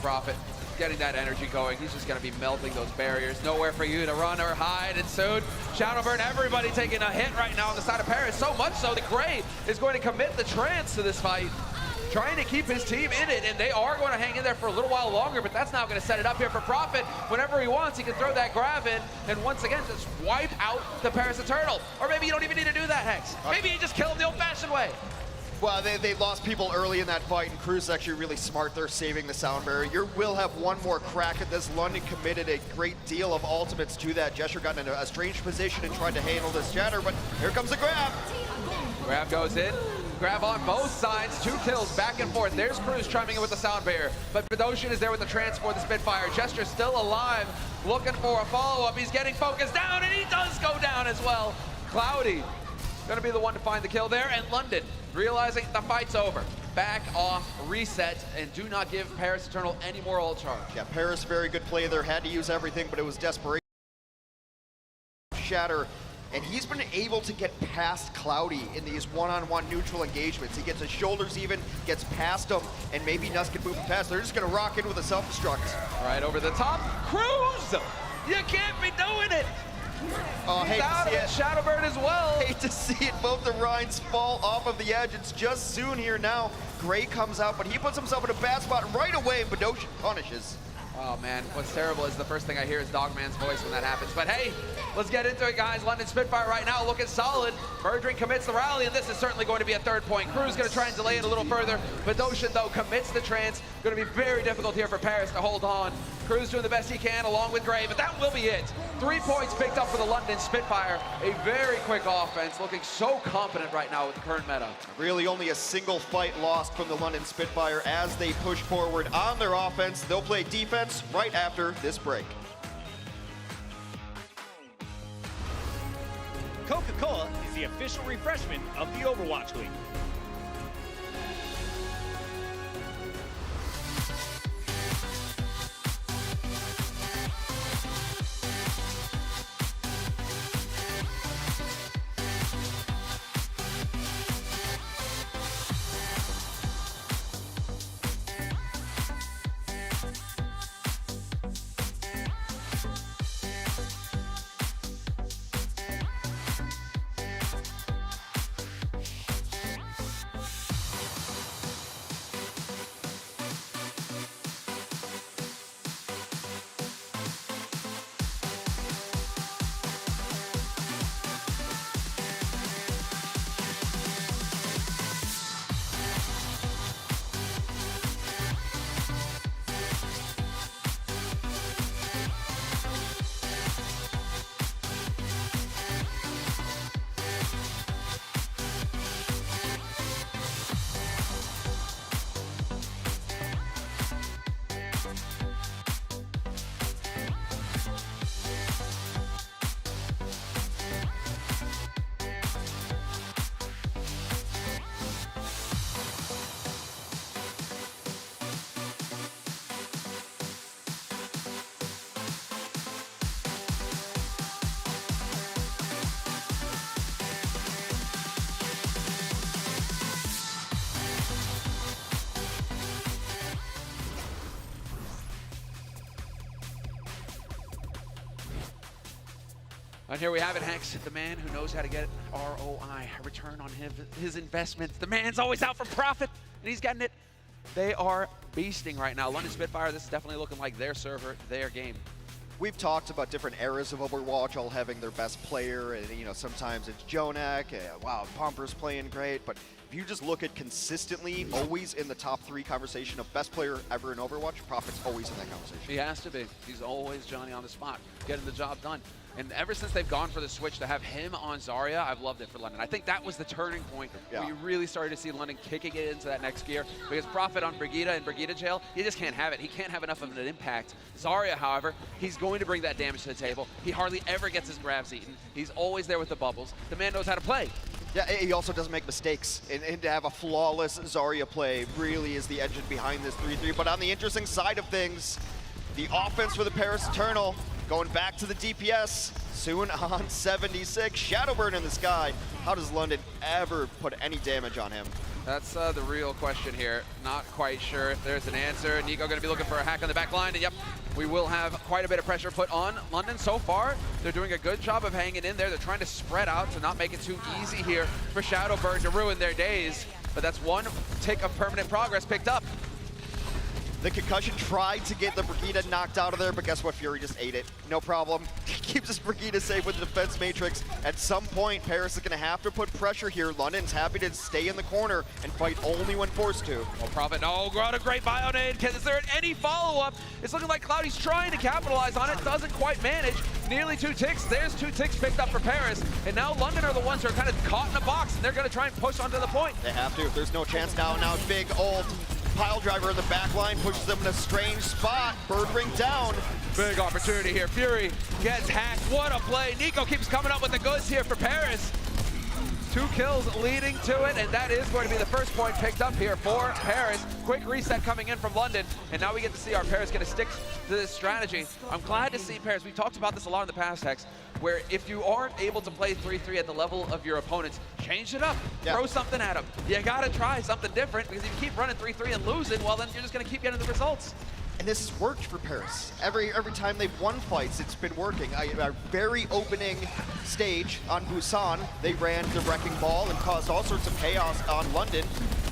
Prophet getting that energy going. He's just going to be melting those barriers. Nowhere for you to run or hide. And soon, Shadowburn, everybody taking a hit right now on the side of Paris. So much so that Gray is going to commit the trance to this fight, trying to keep his team in it. And they are going to hang in there for a little while longer, but that's now going to set it up here for Prophet. Whenever he wants, he can throw that grab in and once again just wipe out the Paris Eternal. Or maybe you don't even need to do that, Hex. Maybe you just kill him the old-fashioned way. Well, they lost people early in that fight, and Cruz is actually really smart. They're saving the sound barrier. You will have one more crack at this. London committed a great deal of ultimates to that. Gesture got in a strange position and tried to handle this Shatter, but here comes the grab. Grab goes in. Grab on both sides. 2 kills back and forth. There's Cruz chiming in with the sound barrier, but Bedosian is there with the transport, the Spitfire. Gesture still alive, looking for a follow-up. He's getting focused down, and he does go down as well. Cloudy gonna be the one to find the kill there, and London realizing the fight's over. Back off, reset, and do not give Paris Eternal any more ult charge. Yeah, Paris, very good play there. Had to use everything, but it was desperation. Shatter, and he's been able to get past Cloudy in these one-on-one neutral engagements. He gets his shoulders even, gets past him, and maybe Nuss can move him past. They're just gonna rock in with a self-destruct. All right, over the top, Cruz! You can't be doing it! Oh, He's out of it. Shadowburn as well. Hate to see it. Both the Rhines fall off of the edge. It's just soon here now. Gray comes out, but he puts himself in a bad spot right away, and Bedosian punishes. Oh man, what's terrible is the first thing I hear is Dogman's voice when that happens. But hey, let's get into it, guys. London Spitfire right now looking solid. Murdering commits the rally, and this is certainly going to be a 3rd point. Cruz going to try and delay it a little further. Bedosian, though, commits the trance. Going to be very difficult here for Paris to hold on. Cruz doing the best he can along with Gray, but that will be it. 3 points picked up for the London Spitfire. A very quick offense, looking so confident right now with the current meta. Really only a single fight lost from the London Spitfire as they push forward on their offense. They'll play defense right after this break. Coca-Cola is the official refreshment of the Overwatch League. And here we have it, Hex, the man who knows how to get ROI, return on his investments. The man's always out for profit, and he's getting it. They are beasting right now. London Spitfire, this is definitely looking like their server, their game. we've talked about different eras of Overwatch all having their best player, and you know, sometimes it's Jonak, wow, Pomper's playing great, but if you just look at consistently always in the top 3 conversation of best player ever in Overwatch, Prophet's always in that conversation. He has to be. He's always Johnny on the spot, getting the job done. And ever since they've gone for the switch to have him on Zarya, I've loved it for London. I think that was the turning point where you really started to see London kicking it into that next gear, because Prophet on Brigitte and Brigitte jail, he just can't have it. He can't have enough of an impact. Zarya, however, he's going to bring that damage to the table. He hardly ever gets his grabs eaten. He's always there with the bubbles. The man knows how to play. Yeah, he also doesn't make mistakes, and to have a flawless Zarya play really is the engine behind this 3-3. But on the interesting side of things, the offense for the Paris Eternal going back to the DPS, soon on 76. Shadowburn in the sky. How does London ever put any damage on him? That's the real question here. Not quite sure if there's an answer. Nico going to be looking for a hack on the back line, and yep, we will have quite a bit of pressure put on London. So far, they're doing a good job of hanging in there. They're trying to spread out to not make it too easy here for Shadowburn to ruin their days. But that's one tick of permanent progress picked up. The concussion tried to get the Brigitte knocked out of there, but guess what? Fury just ate it. No problem. Keeps his Brigitte safe with the defense matrix. At some point, Paris is going to have to put pressure here. London's happy to stay in the corner and fight only when forced to. Well, Prophet, no, got a great bio nade. Is there any follow-up? It's looking like Cloudy's trying to capitalize on it. Doesn't quite manage. Nearly 2 ticks. There's 2 ticks picked up for Paris. And now London are the ones who are kind of caught in a box, and they're going to try and push onto the point. They have to. There's no chance now. Now big ult. Pile driver in the back line pushes them in a strange spot. Bird ring down. Big opportunity here. Fury gets hacked. What a play. Nico keeps coming up with the goods here for Paris. 2 kills leading to it, and that is going to be the first point picked up here for Paris. Quick reset coming in from London, and now we get to see our Paris going to stick to this strategy. I'm glad to see Paris. We talked about this a lot in the past, Hex, where if you aren't able to play 3-3 at the level of your opponents, change it up. Yeah. Throw something at them. You got to try something different, because if you keep running 3-3 and losing, well, then you're just going to keep getting the results. And this has worked for Paris. Every time they've won fights, it's been working. Our very opening stage on Busan, they ran the Wrecking Ball and caused all sorts of chaos on London,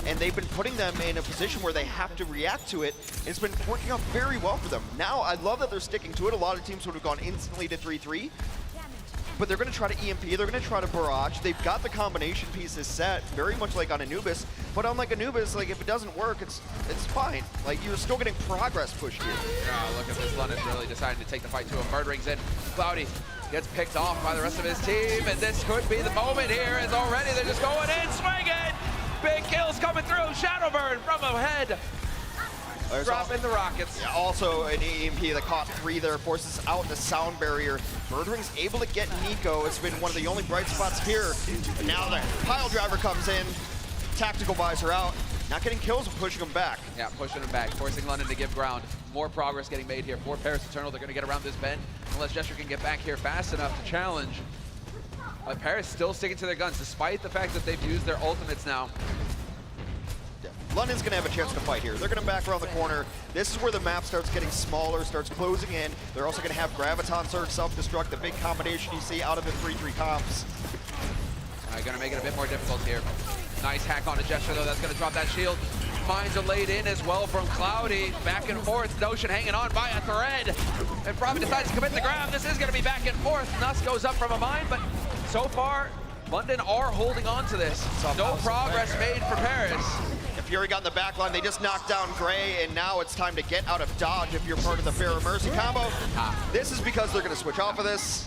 and they've been putting them in a position where they have to react to it, and it's been working out very well for them. Now, I love that they're sticking to it. A lot of teams would have gone instantly to 3-3, but they're going to try to EMP, they're going to try to barrage. They've got the combination pieces set, very much like on Anubis, but unlike Anubis, like if it doesn't work, it's fine. Like you're still getting progress pushed here. Oh, look at this, London's really deciding to take the fight to him. Bird rings in. Cloudy gets picked off by the rest of his team, and this could be the moment here, as already they're just going in, swinging! Big kills coming through, Shadowburn from ahead. Dropping the rockets. Yeah, also an EMP that caught 3 there, forces out the sound barrier. Birdring's able to get Nico. It's been one of the only bright spots here. But now the pile driver comes in, tactical visor out. Not getting kills, but pushing him back. Yeah, pushing him back, forcing London to give ground. More progress getting made here for Paris Eternal. They're going to get around this bend unless Gesture can get back here fast enough to challenge. But Paris still sticking to their guns, despite the fact that they've used their ultimates now. London's going to have a chance to fight here. They're going to back around the corner. This is where the map starts getting smaller, starts closing in. They're also going to have Graviton Surge self-destruct, the big combination you see out of the 3-3 comps. Going to make it a bit more difficult here. Nice hack on a Gesture, though. That's going to drop that shield. Mines are laid in as well from Cloudy. Back and forth. Notion hanging on by a thread. And Prophet decides to commit the grab. This is going to be back and forth. Nuss goes up from a mine, but so far, London are holding on to this. No progress made for Paris. Fury got in the back line, they just knocked down Gray, and now it's time to get out of dodge if you're part of the Pharaoh Mercy combo. This is because they're going to switch off of this.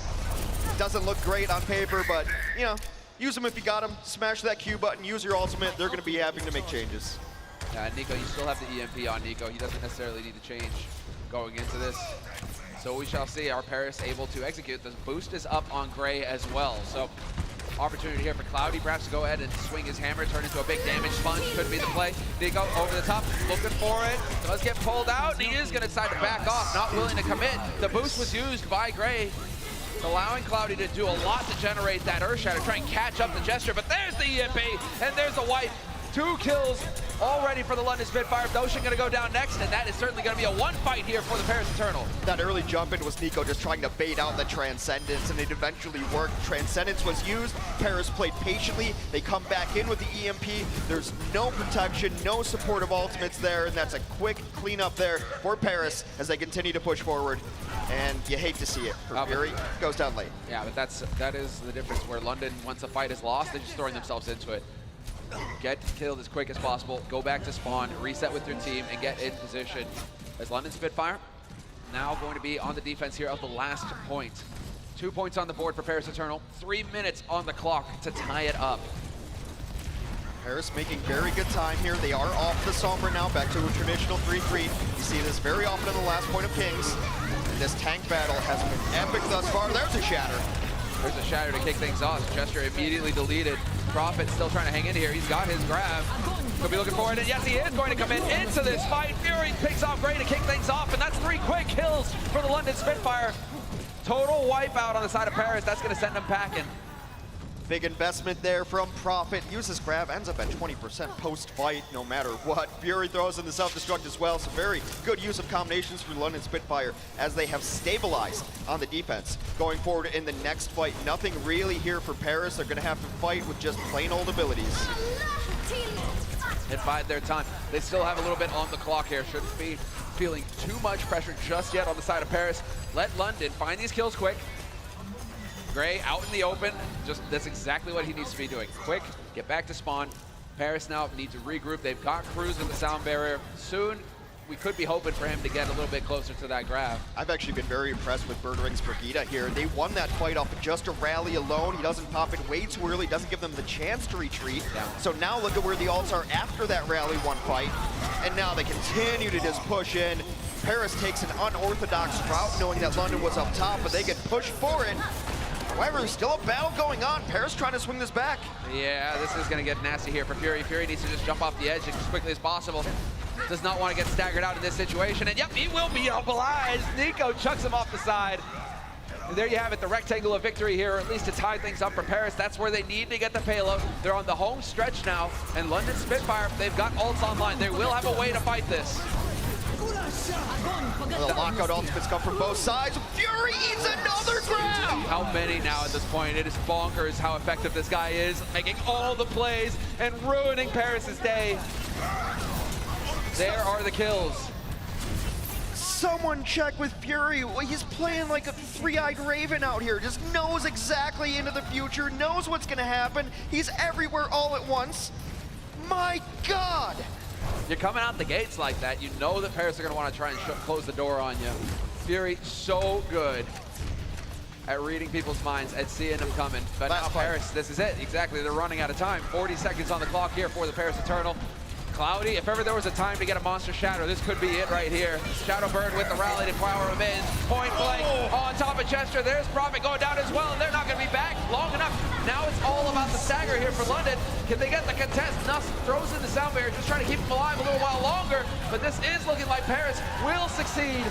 Doesn't look great on paper, but, you know, use them if you got them. Smash that Q button, use your ultimate. They're going to be having to make changes. Nico, you still have the EMP on Nico. He doesn't necessarily need to change going into this. So we shall see. Our Paris able to execute. The boost is up on Gray as well. So opportunity here for Cloudy perhaps to go ahead and swing his hammer, turn into a big damage sponge. Could be the play. Nico over the top, looking for it. Does get pulled out, and he is going to decide to back off, not willing to commit. The boost was used by Gray, allowing Cloudy to do a lot to generate that Earth Shatter, try and catch up the Gesture, but there's the EMP, and there's a wipe. 2 kills already for the London Spitfire. Busan gonna go down next, and that is certainly gonna be a 1 fight here for the Paris Eternal. That early jump in was Nico just trying to bait out the Transcendence, and it eventually worked. Transcendence was used, Paris played patiently, they come back in with the EMP, there's no protection, no supportive ultimates there, and that's a quick cleanup there for Paris as they continue to push forward. And you hate to see it. For Fury goes down late. Yeah, but that is the difference where London, once a fight is lost, they're just throwing themselves into it. Get killed as quick as possible, go back to spawn, reset with your team, and get in position. As London Spitfire now going to be on the defense here of the last point. 2 points on the board for Paris Eternal, 3 minutes on the clock to tie it up. Paris making very good time here. They are off the Sombra now, back to a traditional 3-3. You see this very often in the last point of Kings. This tank battle has been epic thus far. There's a Shatter. There's a Shatter to kick things off. Gesture immediately deleted. Prophet still trying to hang in here. He's got his grab. Could be looking for it, and yes, he is going to come into this fight. Fury picks off Gray to kick things off, and that's 3 quick kills for the London Spitfire. Total wipeout on the side of Paris. That's going to send them packing. Big investment there from Prophet. Uses grab, ends up at 20% post-fight no matter what. Fury throws in the self-destruct as well, so very good use of combinations for London Spitfire as they have stabilized on the defense. Going forward in the next fight, nothing really here for Paris. They're gonna have to fight with just plain old abilities. And bide their time. They still have a little bit on the clock here. Shouldn't be feeling too much pressure just yet on the side of Paris. Let London find these kills quick. Gray out in the open, just that's exactly what he needs to be doing. Quick, get back to spawn. Paris now needs to regroup. They've got Cruz in the sound barrier. Soon, we could be hoping for him to get a little bit closer to that grab. I've actually been very impressed with Birdring's Brigida here. They won that fight off of just a rally alone. He doesn't pop it way too early, doesn't give them the chance to retreat. Yeah. So now look at where the ults are after that rally 1 fight. And now they continue to just push in. Paris takes an unorthodox route knowing that London was up top, but they get pushed for it. However, there's still a battle going on. Paris trying to swing this back. Yeah, this is going to get nasty here for Fury. Fury needs to just jump off the edge as quickly as possible. Does not want to get staggered out in this situation. And yep, he will be obliged. Nico chucks him off the side. And there you have it, the rectangle of victory here, or at least to tie things up for Paris. That's where they need to get the payload. They're on the home stretch now. And London Spitfire, they've got ults online. They will have a way to fight this. The lockout ultimates come from both sides. Fury eats another grab! How many now at this point? It is bonkers how effective this guy is, making all the plays and ruining Paris's day. There are the kills. Someone check with Fury. He's playing like a 3-eyed raven out here. Just knows exactly into the future, knows what's gonna happen. He's everywhere all at once. My God! You're coming out the gates like that, you know that Paris are going to want to try and close the door on you. Fury, so good at reading people's minds, at seeing them coming. But now Paris, this is it. Exactly, they're running out of time. 40 seconds on the clock here for the Paris Eternal. Cloudy, if ever there was a time to get a monster shadow, this could be it right here. Shadowbird with the rally to power him in. Point blank on top of Gesture. There's Prophet going down as well, and they're not going to be back long enough. Now it's all about the stagger here for London. Can they get the contest? Nuss throws in the sound barrier, just trying to keep him alive a little while longer. But this is looking like Paris will succeed,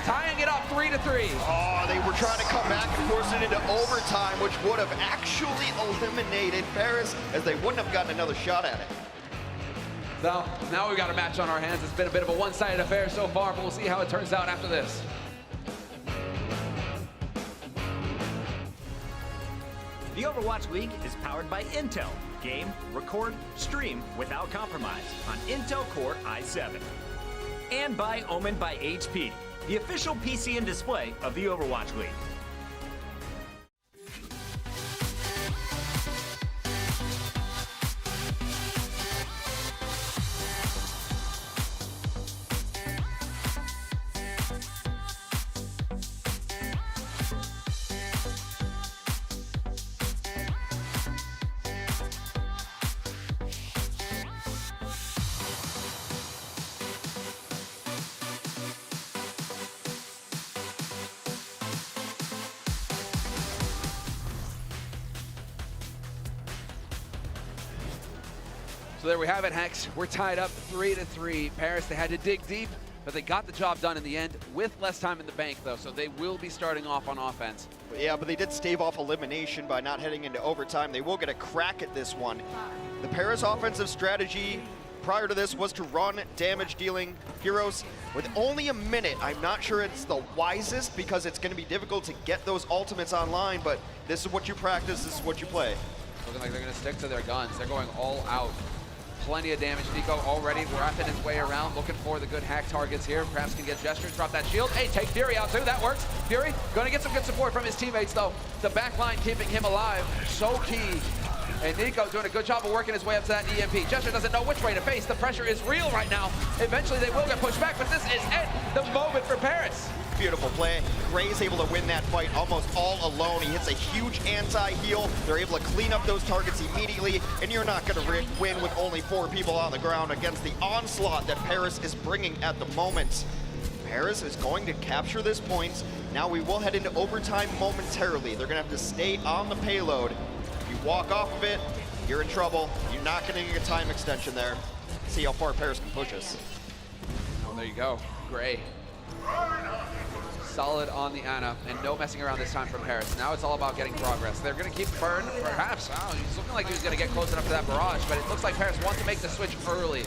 tying it up 3-3. Oh, they were trying to come back and force it into overtime, which would have actually eliminated Paris, as they wouldn't have gotten another shot at it. Now we've got a match on our hands. It's been a bit of a one-sided affair so far, but we'll see how it turns out after this. The Overwatch League is powered by Intel. Game, record, stream without compromise on Intel Core i7. And by Omen by HP, the official PC and display of the Overwatch League. So there we have it, Hex. We're tied up 3-3. Paris, they had to dig deep, but they got the job done in the end with less time in the bank, though, so they will be starting off on offense. Yeah, but they did stave off elimination by not heading into overtime. They will get a crack at this one. The Paris offensive strategy prior to this was to run damage-dealing heroes. With only a minute, I'm not sure it's the wisest because it's going to be difficult to get those ultimates online, but this is what you practice, this is what you play. Looking like they're going to stick to their guns. They're going all out. Plenty of damage. Nico already wrapping his way around, looking for the good hack targets here. Perhaps can get gestures, drop that shield. Hey, take Fury out too, that works. Fury going to get some good support from his teammates though. The back line keeping him alive, so key. And Nico doing a good job of working his way up to that EMP. Jester doesn't know which way to face. The pressure is real right now. Eventually they will get pushed back, but this is it. The moment for Paris. Beautiful play. Gray's able to win that fight almost all alone. He hits a huge anti-heal. They're able to clean up those targets immediately, and you're not going to win with only 4 people on the ground against the onslaught that Paris is bringing at the moment. Paris is going to capture this point. Now we will head into overtime momentarily. They're going to have to stay on the payload. If you walk off of it, you're in trouble. You're not going to get a time extension there. See how far Paris can push us. Oh, there you go. Gray. Solid on the Ana, and no messing around this time from Paris. Now it's all about getting progress. They're going to keep Burn, perhaps. Wow, he's looking like he's going to get close enough to that barrage, but it looks like Paris wants to make the switch early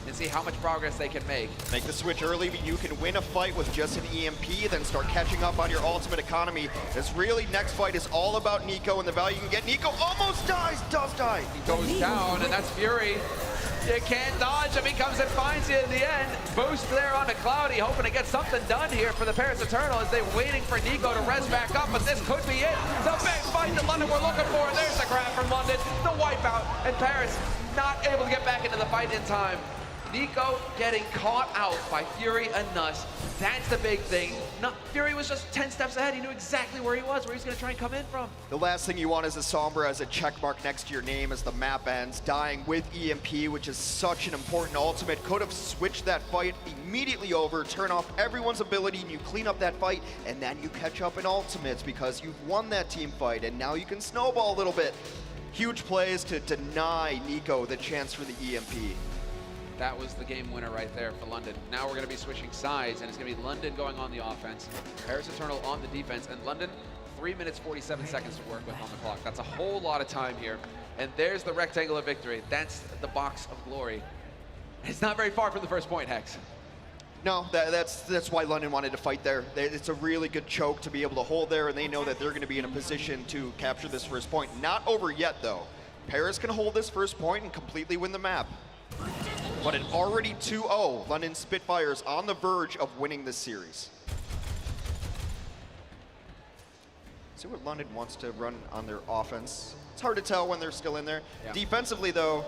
and see how much progress they can make. Make the switch early, but you can win a fight with just an EMP, then start catching up on your ultimate economy. This really next fight is all about Nico and the value you can get. Nico almost dies, does die. He goes down, and that's Fury. You can't dodge him. He comes and finds you in the end. Boost there on the Cloudy, hoping to get something done here for the Paris Eternal as they're waiting for Nico to res back up, but this could be it. The big fight that London were looking for. There's the grab from London, the wipeout, and Paris not able to get back into the fight in time. Nico getting caught out by Fury and Nuss. That's the big thing. Fury was just 10 steps ahead. He knew exactly where he was, where he's going to try and come in from. The last thing you want is a Sombra as a check mark next to your name as the map ends. Dying with EMP, which is such an important ultimate. Could have switched that fight immediately over, turn off everyone's ability, and you clean up that fight, and then you catch up in ultimates because you've won that team fight, and now you can snowball a little bit. Huge plays to deny Nico the chance for the EMP. That was the game winner right there for London. Now we're going to be switching sides, and it's going to be London going on the offense, Paris Eternal on the defense, and London, 3 minutes, 47 seconds to work with on the clock. That's a whole lot of time here. And there's the rectangle of victory. That's the box of glory. It's not very far from the first point, Hex. No, that's why London wanted to fight there. It's a really good choke to be able to hold there, and they know that they're going to be in a position to capture this first point. Not over yet, though. Paris can hold this first point and completely win the map. But an already 2-0, London Spitfires on the verge of winning this series. See what London wants to run on their offense. It's hard to tell when they're still in there. Yeah. Defensively, though,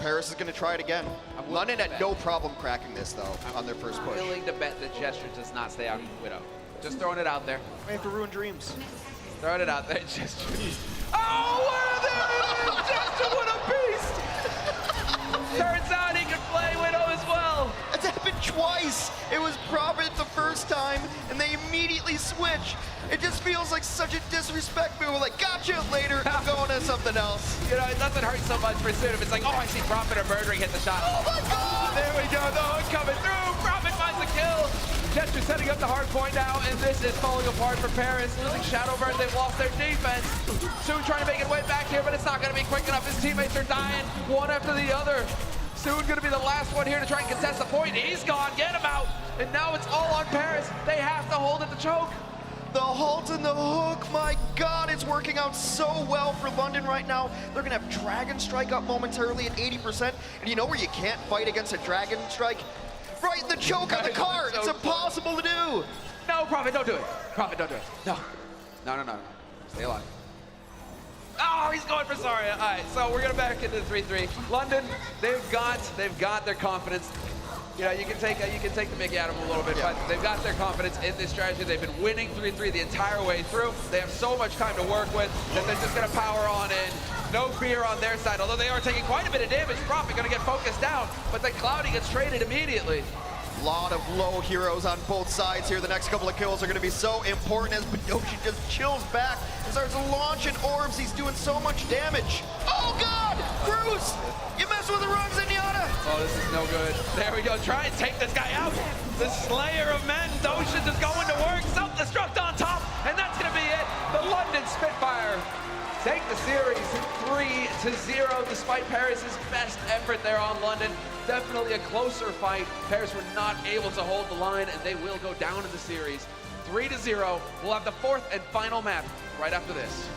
Paris is going to try it again. London had no problem cracking this, though, on their first push. I'm willing to bet that Gesture does not stay out Widow. Just throwing it out there. We have to ruin dreams. Throwing it out there, Gesture. Oh, what a Gesture, what a beast! Turns out he can play Widow as well. It's happened twice. It was Prophet the first time, and they immediately switch. It just feels like such a disrespect move. Like, gotcha, later, I'm going to something else. You know, it doesn't hurt so much for Sudum. It's like, oh, I see Prophet or Murdering hit the shot. Oh my God! There we go, though, it's coming through. Prophet finds the kill. Gesture setting up the hard point now, and this is falling apart for Paris. Losing Shadowburn, they've lost their defense. Soon trying to make it way back here, but it's not going to be quick enough. His teammates are dying, one after the other. Soon going to be the last one here to try and contest the point. He's gone, get him out. And now it's all on Paris. They have to hold at the choke. The halt and the hook, my God, it's working out so well for London right now. They're gonna have Dragon Strike up momentarily at 80%. And you know where you can't fight against a Dragon Strike? Right in the choke on the card. It's impossible to do. No, Prophet, don't do it. Prophet, don't do it. No. No. Stay alive. Oh, he's going for Zarya. All right, so we're gonna back into the 3-3. London, they've got their confidence. You know, you can take the mickey out of them a little bit, but they've got their confidence in this strategy. They've been winning 3-3 the entire way through. They have so much time to work with that they're just gonna power on in. No fear on their side, although they are taking quite a bit of damage. Prophet gonna get focused down, but then Cloudy gets traded immediately. A lot of low heroes on both sides here. The next couple of kills are going to be so important as Badoshi just chills back and starts launching orbs. He's doing so much damage. Oh, God! Bruce! You mess with the wrong Zenyatta! Oh, this is no good. There we go. Try and take this guy out. The Slayer of Men. Doshin is going to work. Self-destruct on top, and that's going to be it. The London Spitfire take the series 3-0 despite Paris's best effort there on London. Definitely a closer fight. Paris were not able to hold the line, and they will go down in the series 3-0. We'll have the fourth and final map right after this.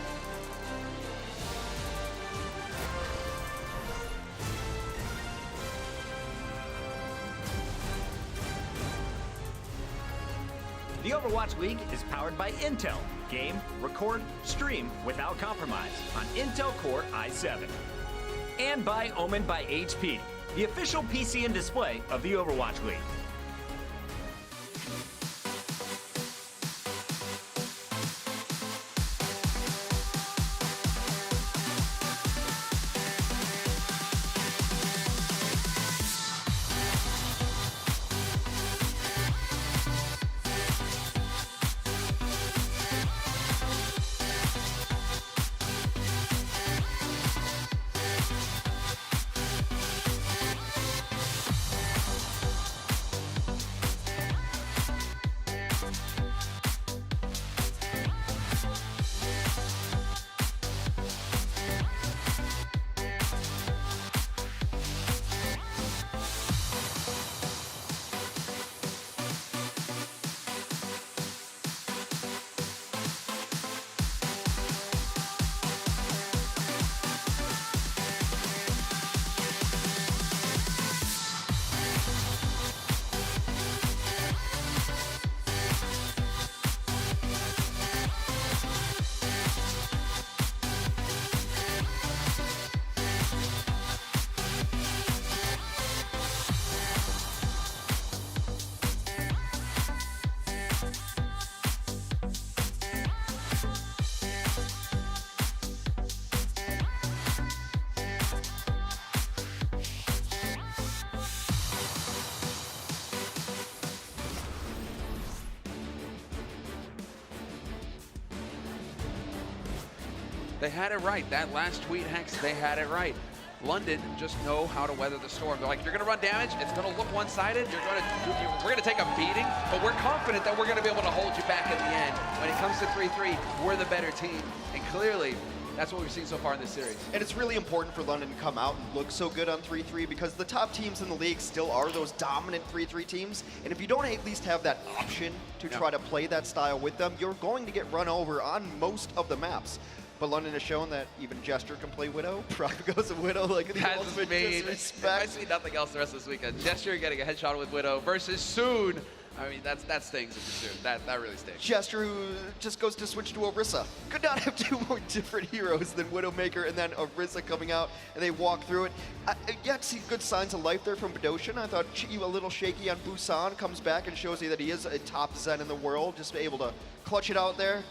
The Overwatch League is powered by Intel. Game, record, stream without compromise on Intel Core i7. And by Omen by HP, the official PC and display of the Overwatch League. They had it right. That last tweet, Hex, they had it right. London just know how to weather the storm. They're like, you're going to run damage. It's going to look one-sided. We're going to take a beating, but we're confident that we're going to be able to hold you back at the end. When it comes to 3-3, we're the better team. And clearly, that's what we've seen so far in this series. And it's really important for London to come out and look so good on 3-3 because the top teams in the league still are those dominant 3-3 teams. And if you don't at least have that option to try to play that style with them, you're going to get run over on most of the maps. But London has shown that even Gesture can play Widow. Pride goes a Widow like the ultimate disrespect. I see nothing else the rest of this weekend. Gesture getting a headshot with Widow versus Soon. I mean, that stings if you're Soon. That really stings. Gesture who just goes to switch to Orisa. Could not have two more different heroes than Widowmaker and then Orisa coming out and they walk through it. Yet see good signs of life there from Badoshan. I thought a little shaky on Busan. Comes back and shows you that he is a top Zen in the world. Just able to clutch it out there.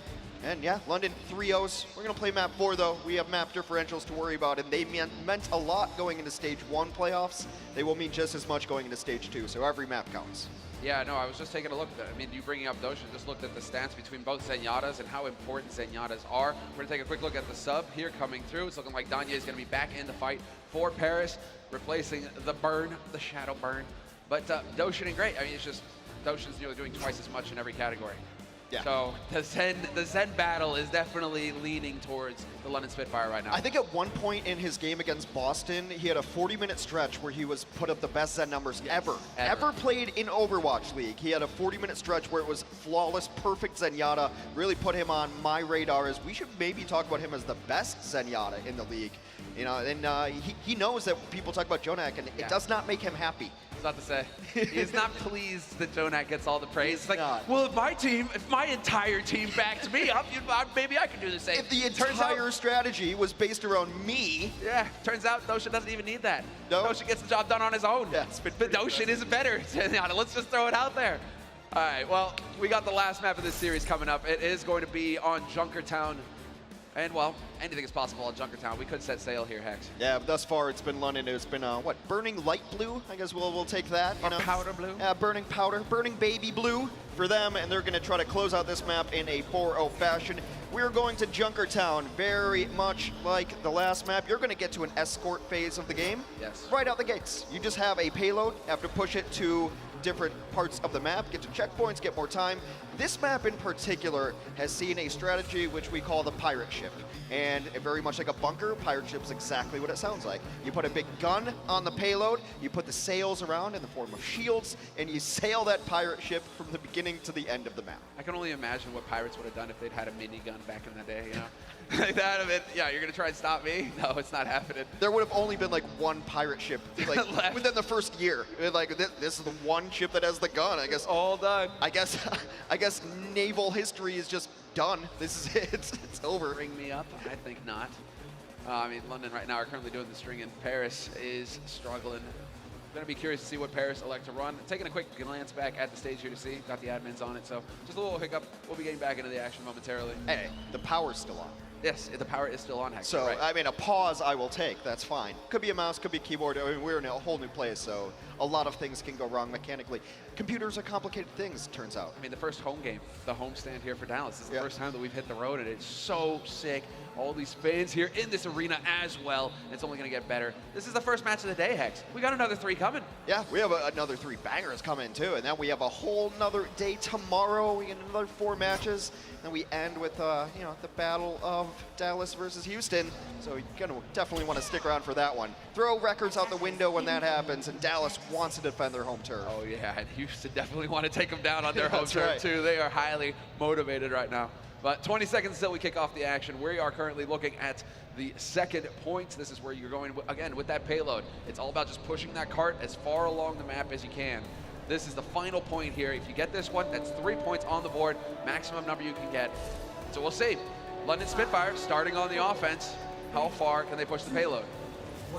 And yeah, London 3-0s. We're going to play map 4 though. We have map differentials to worry about, and they meant a lot going into stage 1 playoffs. They will mean just as much going into stage 2, so every map counts. Yeah, no, I was just taking a look at it. I mean, you bringing up Doshan, just looked at the stats between both Zenyatas and how important Zenyatas are. We're going to take a quick look at the sub here coming through. It's looking like Danya is going to be back in the fight for Paris, replacing the burn, the shadow burn. But Doshan and great. I mean, it's just Doshan's nearly doing twice as much in every category. Yeah. So the Zen battle is definitely leaning towards the London Spitfire right now. I think at one point in his game against Boston, he had a 40-minute stretch where he was put up the best Zen numbers ever played in Overwatch League. He had a 40-minute stretch where it was flawless, perfect Zenyatta. Really put him on my radar as we should maybe talk about him as the best Zenyatta in the league. You know, and he knows that people talk about Jonak, and it does not make him happy. I was about to say, he's not pleased that Jonak gets all the praise. It's like, not. well, if my entire team backed me up, maybe I can do the same. If the entire strategy was based around me. Yeah, turns out Doshan doesn't even need that. No. Doshan gets the job done on his own. Yeah, but Doshan is better. Let's just throw it out there. All right, well, we got the last map of this series coming up. It is going to be on Junkertown. And, well, anything is possible on Junkertown. We could set sail here, Hex. Yeah, thus far it's been London. It's been, what, burning light blue? I guess we'll take that. Or powder blue? Yeah, burning powder, burning baby blue for them, and they're going to try to close out this map in a 4-0 fashion. We're going to Junkertown, very much like the last map. You're going to get to an escort phase of the game. Yes. Right out the gates. You just have a payload, have to push it to different parts of the map, get to checkpoints, get more time. This map in particular has seen a strategy which we call the pirate ship. And very much like a bunker, pirate ship's exactly what it sounds like. You put a big gun on the payload, you put the sails around in the form of shields, and you sail that pirate ship from the beginning to the end of the map. I can only imagine what pirates would have done if they'd had a minigun back in the day, you know? Like that, yeah, you're gonna try and stop me? No, it's not happening. There would have only been like one pirate ship like within the first year. Like this is the one ship that has the gun. I guess all done. I guess naval history is just done. This is it. It's over. Bring me up? I think not. I mean, London right now are currently doing the string, and Paris is struggling. I'm gonna be curious to see what Paris elect to run. Taking a quick glance back at the stage here to see. Got the admins on it, so just a little hiccup. We'll be getting back into the action momentarily. Hey, the power's still on. Yes, the power is still on, Hector. So, right. I mean, a pause I will take. That's fine. Could be a mouse, could be a keyboard. I mean, we're in a whole new place, so a lot of things can go wrong mechanically. Computers are complicated things, it turns out. I mean, the first home game, the home stand here for Dallas. This is the first time that we've hit the road, and it's so sick. All these fans here in this arena as well. It's only going to get better. This is the first match of the day, Hex. We got another 3 coming. Yeah, we have another 3 bangers coming too, and then we have a whole nother day tomorrow. We get another 4 matches, and we end with you know, the battle of Dallas versus Houston. So you're gonna definitely want to stick around for that one. Throw records out the window when that happens, and Dallas wants to defend their home turf. Oh yeah, and Houston definitely want to take them down on their home That's turf right. too. They are highly motivated right now. But 20 seconds until we kick off the action. We are currently looking at the second point. This is where you're going, again, with that payload. It's all about just pushing that cart as far along the map as you can. This is the final point here. If you get this one, that's 3 points on the board, maximum number you can get. So we'll see. London Spitfire starting on the offense. How far can they push the payload?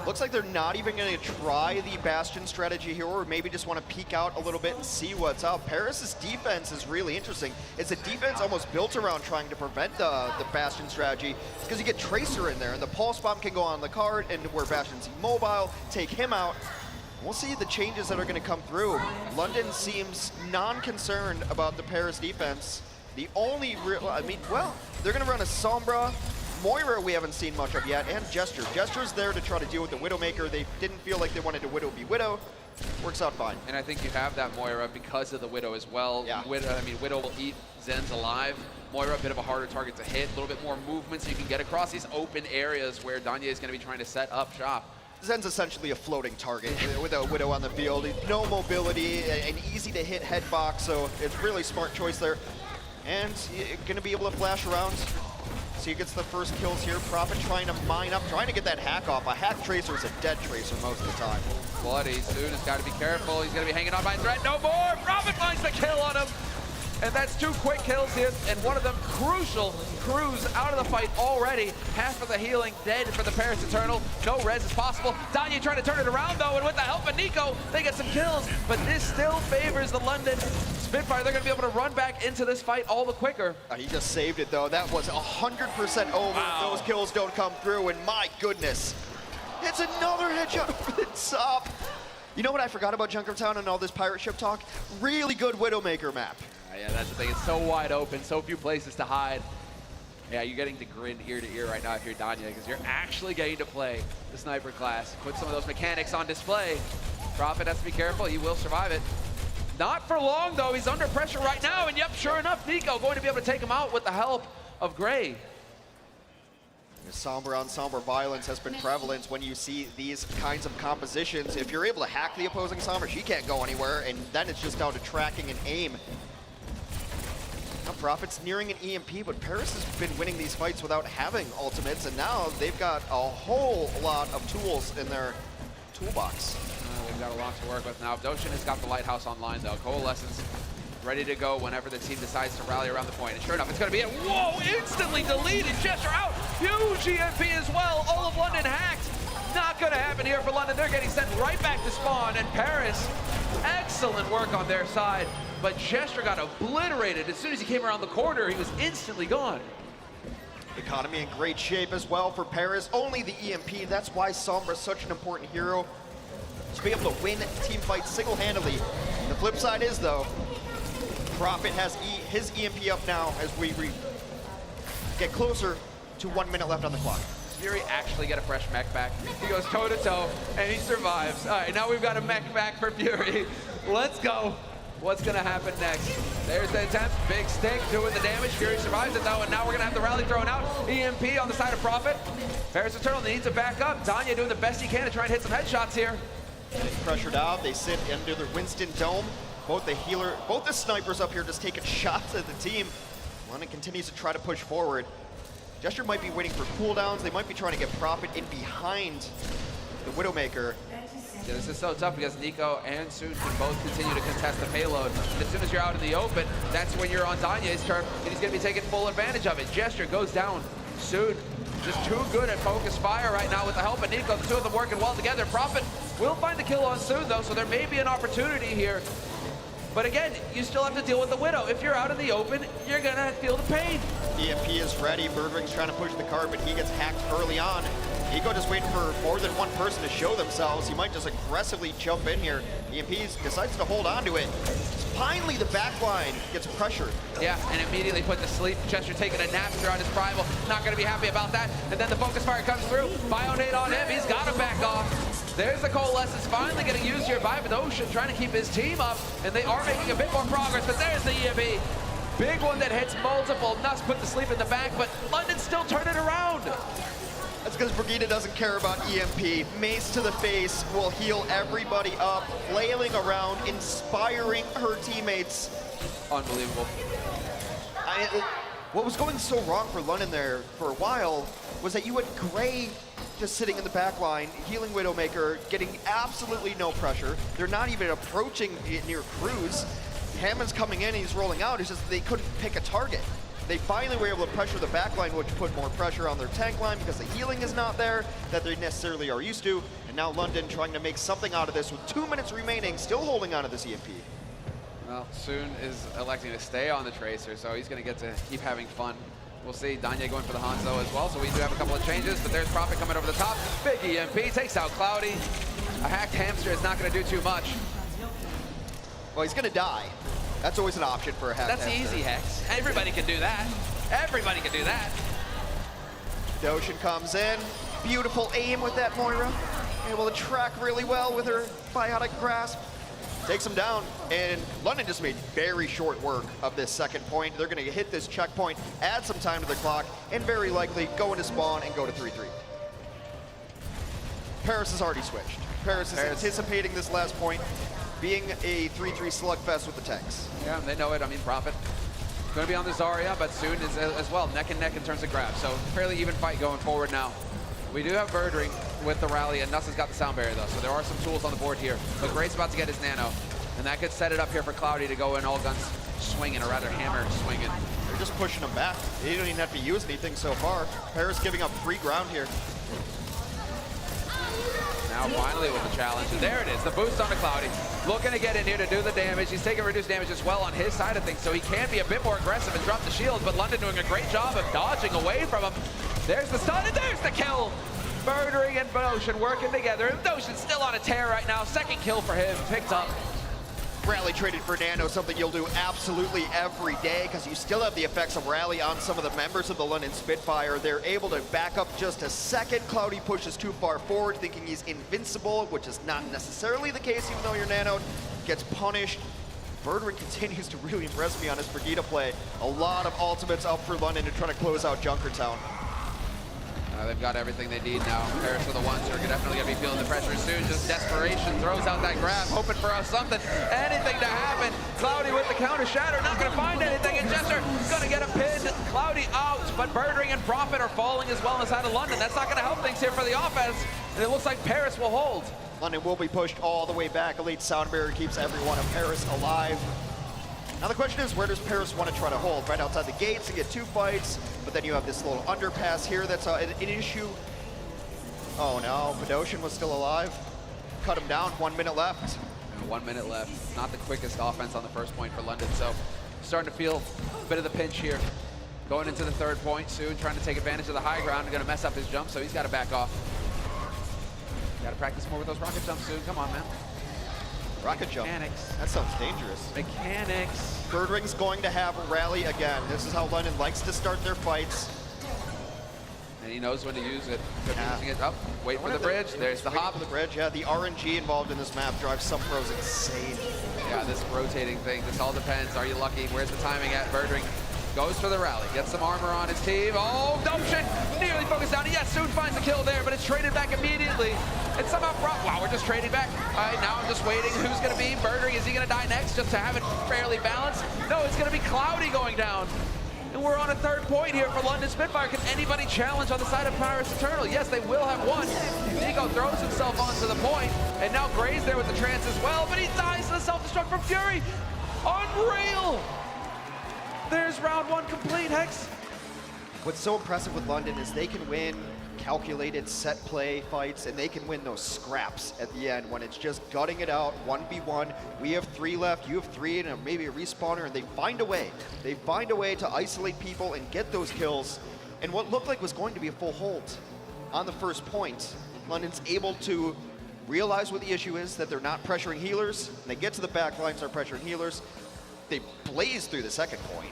Looks like they're not even going to try the Bastion strategy here, or maybe just want to peek out a little bit and see what's up. Paris's defense is really interesting. It's a defense almost built around trying to prevent the Bastion strategy, because you get Tracer in there, and the Pulse Bomb can go on the card, and where Bastion's immobile, take him out. We'll see the changes that are going to come through. London seems non-concerned about the Paris defense. The only real, I mean, well, they're going to run a Sombra. Moira we haven't seen much of yet, and Gesture. Gesture's there to try to deal with the Widowmaker. They didn't feel like they wanted to Widow be Widow. Works out fine. And I think you have that Moira because of the Widow as well. Yeah. Widow will eat Zen's alive. Moira, a bit of a harder target to hit, a little bit more movement so you can get across these open areas where Danye is going to be trying to set up shop. Zen's essentially a floating target with a Widow on the field. No mobility, an easy to hit headbox, so it's really smart choice there. And going to be able to flash around. So he gets the first kills here. Prophet trying to mine up, trying to get that hack off. A hack Tracer is a dead Tracer most of the time. Bloody soon has got to be careful. He's going to be hanging on by a thread. No more! Prophet finds the kill on him. And that's 2 quick kills here, and one of them crucial. Cruz out of the fight already. Half of the healing dead for the Paris Eternal. No res is possible. Danye trying to turn it around though, and with the help of Nico, they get some kills, but this still favors the London Spitfire. They're going to be able to run back into this fight all the quicker. He just saved it though. That was 100% over. Wow. Those kills don't come through, and my goodness. It's another headshot over the top. You know what I forgot about Junkertown and all this pirate ship talk? Really good Widowmaker map. Yeah, that's the thing. It's so wide open, so few places to hide. Yeah, you're getting to grin ear to ear right now if you're Danye, because you're actually getting to play the sniper class. Put some of those mechanics on display. Prophet has to be careful. He will survive it. Not for long, though. He's under pressure right now. And yep, sure enough, Nico going to be able to take him out with the help of Gray. Sombra on Sombra violence has been prevalent when you see these kinds of compositions. If you're able to hack the opposing Sombra, she can't go anywhere, and then it's just down to tracking and aim. Now Prophet's nearing an EMP, but Paris has been winning these fights without having ultimates, and now they've got a whole lot of tools in their toolbox. They've got a lot to work with now. Doshin has got the Lighthouse online, though. Coalescence ready to go whenever the team decides to rally around the point. And sure enough, it's going to be it. Whoa, instantly deleted. Gesture out. Huge EMP as well. All of London hacked. Not going to happen here for London. They're getting sent right back to spawn. And Paris, excellent work on their side. But Gesture got obliterated. As soon as he came around the corner, he was instantly gone. Economy in great shape as well for Paris. Only the EMP. That's why Sombra is such an important hero. To be able to win team fights single-handedly. The flip side is, though, Prophet has his EMP up now as we get closer to 1 minute left on the clock. Does Fury actually get a fresh mech back? He goes toe-to-toe, and he survives. All right, now we've got a mech back for Fury. Let's go. What's gonna happen next? There's the attempt, big stick doing the damage. Fury survives it though, and now we're gonna have the rally thrown out. EMP on the side of Prophet. Paris Eternal needs to back up. Danya doing the best he can to try and hit some headshots here. Pressured out, they sit under their Winston Dome. Both the snipers up here just taking shots at the team. London continues to try to push forward. Gesture might be waiting for cooldowns. They might be trying to get Prophet in behind the Widowmaker. Yeah, this is so tough because Nico and Soon can both continue to contest the payload. And as soon as you're out in the open, that's when you're on Danya's turn, and he's going to be taking full advantage of it. Gesture goes down. Soon just too good at focus fire right now with the help of Nico. The two of them working well together. Prophet will find the kill on Soon though, so there may be an opportunity here. But again, you still have to deal with the Widow. If you're out in the open, you're going to feel the pain. EMP is ready. Birdring's trying to push the card, but he gets hacked early on. Nico just waiting for more than one person to show themselves. He might just aggressively jump in here. EMP decides to hold on to it. Finally, the backline gets pressured. Yeah, and immediately put to sleep. Chester taking a nap throughout his primal. Not going to be happy about that. And then the focus fire comes through. Bionade on him. He's got to back off. There's the Coalescence finally getting used here by Ocean, trying to keep his team up. And they are making a bit more progress, but there's the EMP. Big one that hits multiple. Nuss put to sleep in the back, but London still turned it around. That's because Brigitte doesn't care about EMP. Mace to the face will heal everybody up, flailing around, inspiring her teammates. Unbelievable. What was going so wrong for London there for a while was that you had Gray just sitting in the back line, healing Widowmaker, getting absolutely no pressure. They're not even approaching it near Cruz. Hammond's coming in, he's rolling out. It's just they couldn't pick a target. They finally were able to pressure the back line, which put more pressure on their tank line because the healing is not there that they necessarily are used to. And now London trying to make something out of this with 2 minutes remaining, still holding on to this EMP. Well, Soon is electing to stay on the Tracer, so he's going to get to keep having fun. We'll see Danya going for the Hanzo as well, so we do have a couple of changes, but there's Prophet coming over the top. Big EMP, takes out Cloudy. A hacked hamster is not going to do too much. Well, he's going to die. That's always an option for a hacked That's hamster. easy, Hex. Everybody can do that. Everybody can do that. Doshin comes in. Beautiful aim with that Moira. Able to track really well with her biotic grasp. Takes him down, and London just made very short work of this second point. They're going to hit this checkpoint, add some time to the clock, and very likely go into spawn and go to 3-3. Paris has already switched. Paris is anticipating this last point being a 3-3 slugfest with the tanks. Yeah, they know it. I mean, Prophet going to be on the Zarya, but Soon is as well, neck and neck in terms of grab. So fairly even fight going forward now. We do have Birdring with the rally, and Nuss has got the sound barrier though, so there are some tools on the board here. But Gray's about to get his nano, and that could set it up here for Cloudy to go in all guns swinging, or rather hammer swinging. They're just pushing them back. They don't even have to use anything so far. Paris giving up free ground here. Now finally with the challenge, and there it is, the boost on the Cloudy. Looking to get in here to do the damage. He's taking reduced damage as well on his side of things, so he can be a bit more aggressive and drop the shield, but London doing a great job of dodging away from him. There's the stun, and there's the kill! Birdring and Ocean working together. Ocean's still on a tear right now. Second kill for him, picked up. Rally traded for Nano, something you'll do absolutely every day because you still have the effects of Rally on some of the members of the London Spitfire. They're able to back up just a second. Cloudy pushes too far forward, thinking he's invincible, which is not necessarily the case, even though you're nanoed. Gets punished. Birdring continues to really impress me on his Brigitte play. A lot of ultimates up for London to try to close out Junkertown. They've got everything they need now. Paris are the ones who are definitely going to be feeling the pressure soon. Just desperation throws out that grab, hoping for something, anything to happen. Cloudy with the counter shatter, not going to find anything, and Jester going to get a pin. Cloudy out, but Birdring and Prophet are falling as well on the side of London. That's not going to help things here for the offense, and it looks like Paris will hold. London will be pushed all the way back. Elite Sound Barrier keeps every one of Paris alive. Now the question is, where does Paris want to try to hold? Right outside the gates to get two fights, but then you have this little underpass here that's an issue. Oh no, Ocean was still alive. Cut him down, 1 minute left. 1 minute left. Not the quickest offense on the first point for London, so starting to feel a bit of the pinch here. Going into the third point soon, trying to take advantage of the high ground and going to mess up his jump, so he's got to back off. Got to practice more with those rocket jumps soon. Come on, man. Rocket jump. Mechanics. That sounds dangerous. Mechanics. Birdring's going to have a rally again. This is how London likes to start their fights. And he knows when to use it. Using it up. Wait for the bridge. There's the hop. For the bridge. Yeah, the RNG involved in this map drives some pros insane. this rotating thing. This all depends. Are you lucky? Where's the timing at? Birdring goes for the rally, gets some armor on his team. Oh, Notion nearly focused down. Yes, soon finds a kill there, but it's traded back immediately. And somehow, wow, we're just trading back. All right, now I'm just waiting. Who's going to be? Birdring, is he going to die next just to have it fairly balanced? No, it's going to be Cloudy going down. And we're on a third point here for London Spitfire. Can anybody challenge on the side of Paris Eternal? Yes, they will have one. Nico throws himself onto the point, and now Gray's there with the trance as well, but he dies to the self-destruct from Fury. Unreal! There's round one complete, Hex. What's so impressive with London is they can win calculated set play fights, and they can win those scraps at the end when it's just gutting it out, 1v1. We have 3 left, you have 3, and maybe a respawner, and they find a way. They find a way to isolate people and get those kills. And what looked like was going to be a full hold on the first point, London's able to realize what the issue is, that they're not pressuring healers, and they get to the back line, start pressuring healers. They blaze through the second point.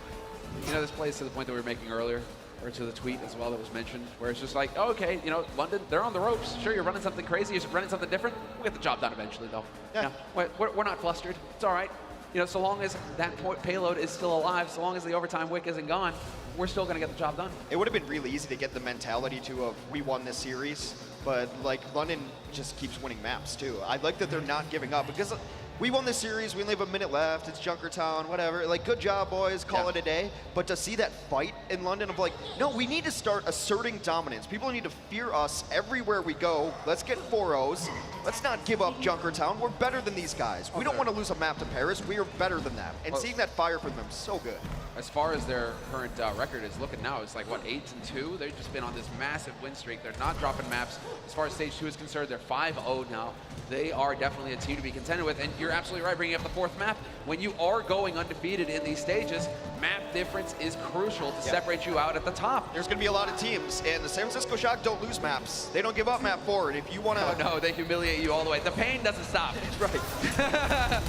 You know, this plays to the point that we were making earlier, or to the tweet as well that was mentioned, where it's just like, oh, okay, you know, London, they're on the ropes. Sure, you're running something crazy, you're running something different. We'll get the job done eventually, though. Yeah. You know, we're not flustered. It's all right. You know, so long as that payload is still alive, so long as the overtime wick isn't gone, we're still going to get the job done. It would have been really easy to get the mentality to of we won this series, but like London just keeps winning maps too. I like that they're not giving up because we won this series, we only have a minute left, it's Junkertown, whatever. Like, good job, boys, call it a day. But to see that fight in London of like, no, we need to start asserting dominance. People need to fear us everywhere we go. Let's get 4-0s. Let's not give up Junkertown. We're better than these guys. We don't want to lose a map to Paris. We are better than them. And seeing that fire from them is so good. As far as their current record is looking now, it's like, what, 8-2? They've just been on this massive win streak. They're not dropping maps. As far as stage 2 is concerned, they're 5-0 now. They are definitely a team to be contended with. And you're absolutely right, bringing up the 4th map. When you are going undefeated in these stages, map difference is crucial to separate you out at the top. There's going to be a lot of teams, and the San Francisco Shock don't lose maps. They don't give up map 4. And if you want to... Oh, no, they humiliate you all the way. The pain doesn't stop. That's right.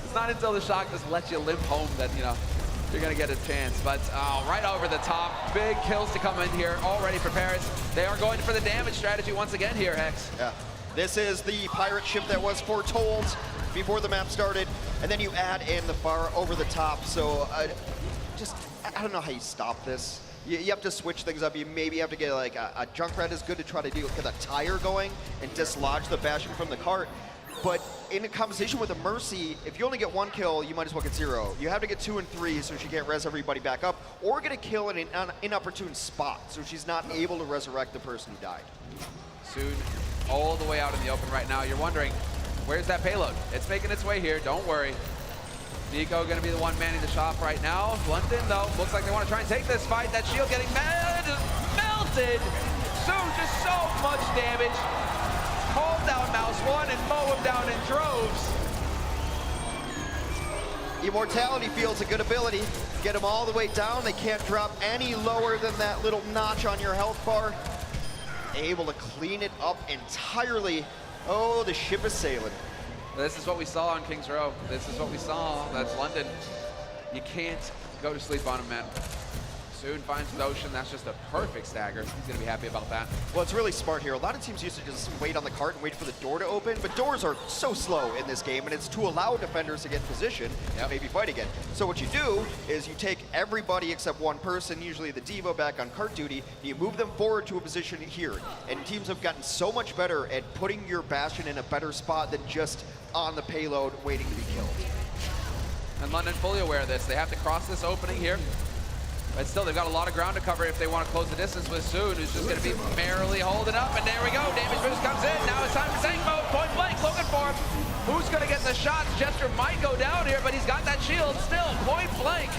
It's not until the Shock just lets you limp home that, you know, you're going to get a chance. But right over the top, big kills to come in here, all ready for Paris. They are going for the damage strategy once again here, Hex. Yeah. This is the pirate ship that was foretold before the map started, and then you add in the far over the top. So I don't know how you stop this. You have to switch things up. You maybe have to get like a Junkrat is good to try to get a tire going and dislodge the Bastion from the cart. But in a conversation with a Mercy, if you only get 1 kill, you might as well get 0. You have to get 2 and 3 so she can't res everybody back up, or get a kill in an inopportune spot so she's not able to resurrect the person who died. Soon, all the way out in the open right now. You're wondering, where's that payload? It's making its way here, don't worry. Nico gonna be the one manning the shop right now. London, though, looks like they want to try and take this fight. That shield getting melted. Soon, just so much damage. Hold down Mouse 1 and mow him down in droves. Immortality Field's a good ability. Get them all the way down. They can't drop any lower than that little notch on your health bar. Able to clean it up entirely. Oh, the ship is sailing. This is what we saw on Kings Row. This is what we saw. That's London. You can't go to sleep on him, man. Soon finds Notion. That's just a perfect stagger. He's going to be happy about that. Well, it's really smart here. A lot of teams used to just wait on the cart and wait for the door to open, but doors are so slow in this game, and it's to allow defenders to get position to maybe fight again. So what you do is you take everybody except one person, usually the Diva, back on cart duty, and you move them forward to a position here. And teams have gotten so much better at putting your Bastion in a better spot than just on the payload waiting to be killed. And London fully aware of this. They have to cross this opening here. But still, they've got a lot of ground to cover if they want to close the distance with Soon, who's just going to be merrily holding up. And there we go. Damage boost comes in. Now it's time for tank mode. Point blank, looking for him. Who's going to get the shots? Jester might go down here, but he's got that shield still. Point blank.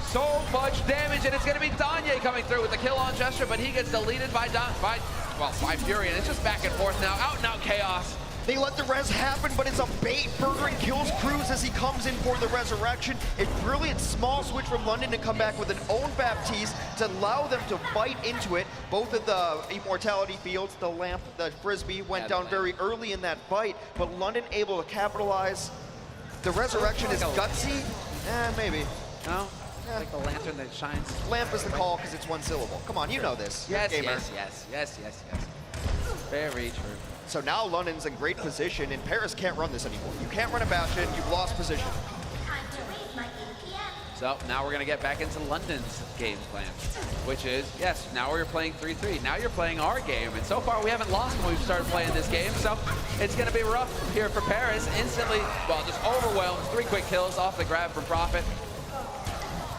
So much damage, and it's going to be Danye coming through with the kill on Jester, but he gets deleted by Fury, and it's just back and forth now. Out and out chaos. They let the res happen, but it's a bait. Birdring kills Cruz as he comes in for the resurrection. A brilliant small switch from London to come back with an own Baptiste to allow them to fight into it. Both of the Immortality Fields, the lamp, the Frisbee, went down very early in that fight, but London able to capitalize. The resurrection is gutsy? Maybe. No? Yeah. Like the lantern that shines. Lamp is the call because it's 1 syllable. Come on, you know this. Yes, gamer. yes. Very true. So now London's in great position, and Paris can't run this anymore. You can't run a Bastion, you've lost position. So now we're going to get back into London's game plan, which is, yes, now we're playing 3-3. Now you're playing our game, and so far we haven't lost when we've started playing this game, so it's going to be rough here for Paris. Instantly, well, just overwhelmed. 3 quick kills off the grab from Prophet.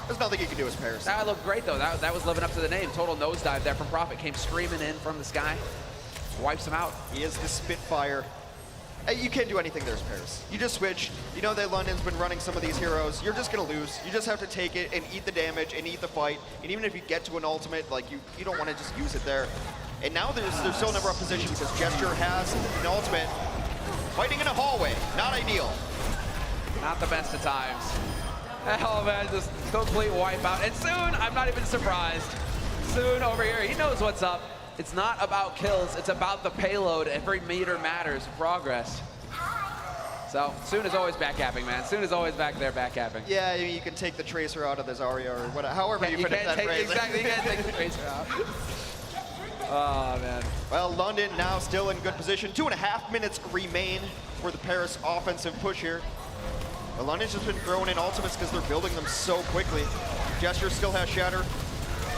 There's nothing you can do as Paris. That looked great, though. That was living up to the name. Total nosedive there from Prophet. Came screaming in from the sky. Wipes him out. He is the Spitfire. Hey, you can't do anything there as Paris. You just switch. You know that London's been running some of these heroes. You're just going to lose. You just have to take it and eat the damage and eat the fight. And even if you get to an ultimate, like you don't want to just use it there. And now they're still in a rough position because Gesture has an ultimate. Fighting in a hallway. Not ideal. Not the best of times. Oh man, just complete wipeout. And soon, I'm not even surprised. Soon over here, he knows what's up. It's not about kills, it's about the payload. Every meter matters, progress. So, Soon is always backcapping, man. Soon is always back there backcapping. Yeah, I mean, you can take the Tracer out of the Zarya or whatever, however you finish that phrase. Exactly, you can't take the Tracer out. Oh, man. Well, London now still in good position. 2.5 minutes remain for the Paris offensive push here. But London's just been throwing in ultimates because they're building them so quickly. Gesture still has Shatter.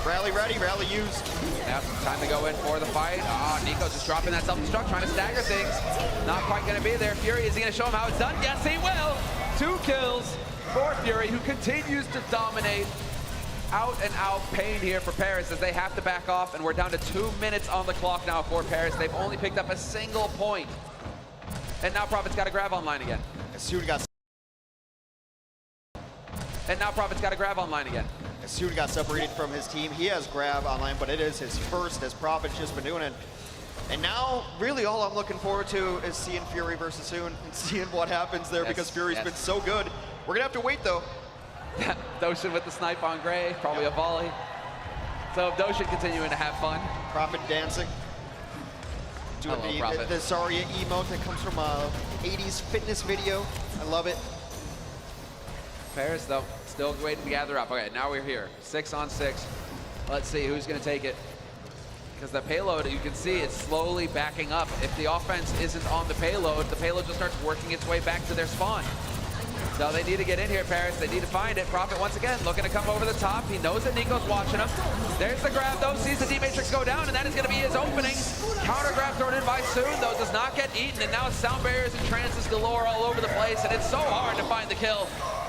Rally ready, rally used. Yep, time to go in for the fight. Nico just dropping that self-destruct, trying to stagger things. Not quite going to be there. Fury, is he going to show him how it's done? Yes, he will. 2 kills for Fury, who continues to dominate. Out and out pain here for Paris as they have to back off, and we're down to 2 minutes on the clock now for Paris. They've only picked up a single point. And now Prophet's got to grab online again. Soon got grab online again. Soon got separated from his team. He has grab online, but it is his first as Prophet's just been doing it. And now, really all I'm looking forward to is seeing Fury versus Soon and seeing what happens there because Fury's been so good. We're gonna have to wait though. Doshin with the snipe on Gray, probably a volley. So Doshin continuing to have fun. Prophet dancing. Doing the Zarya emote that comes from a 80s fitness video. I love it. Paris, though, still waiting to gather up. Okay, now we're here. 6 on 6. Let's see who's going to take it. Because the payload, you can see it's slowly backing up. If the offense isn't on the payload just starts working its way back to their spawn. So they need to get in here, Paris. They need to find it. Prophet, once again, looking to come over the top. He knows that Nico's watching him. There's the grab, though. Sees the D-Matrix go down, and that is going to be his opening. Counter grab thrown in by Soon, though, does not get eaten. And now it's sound barriers and trances galore all over the place, and it's so hard to find the kill.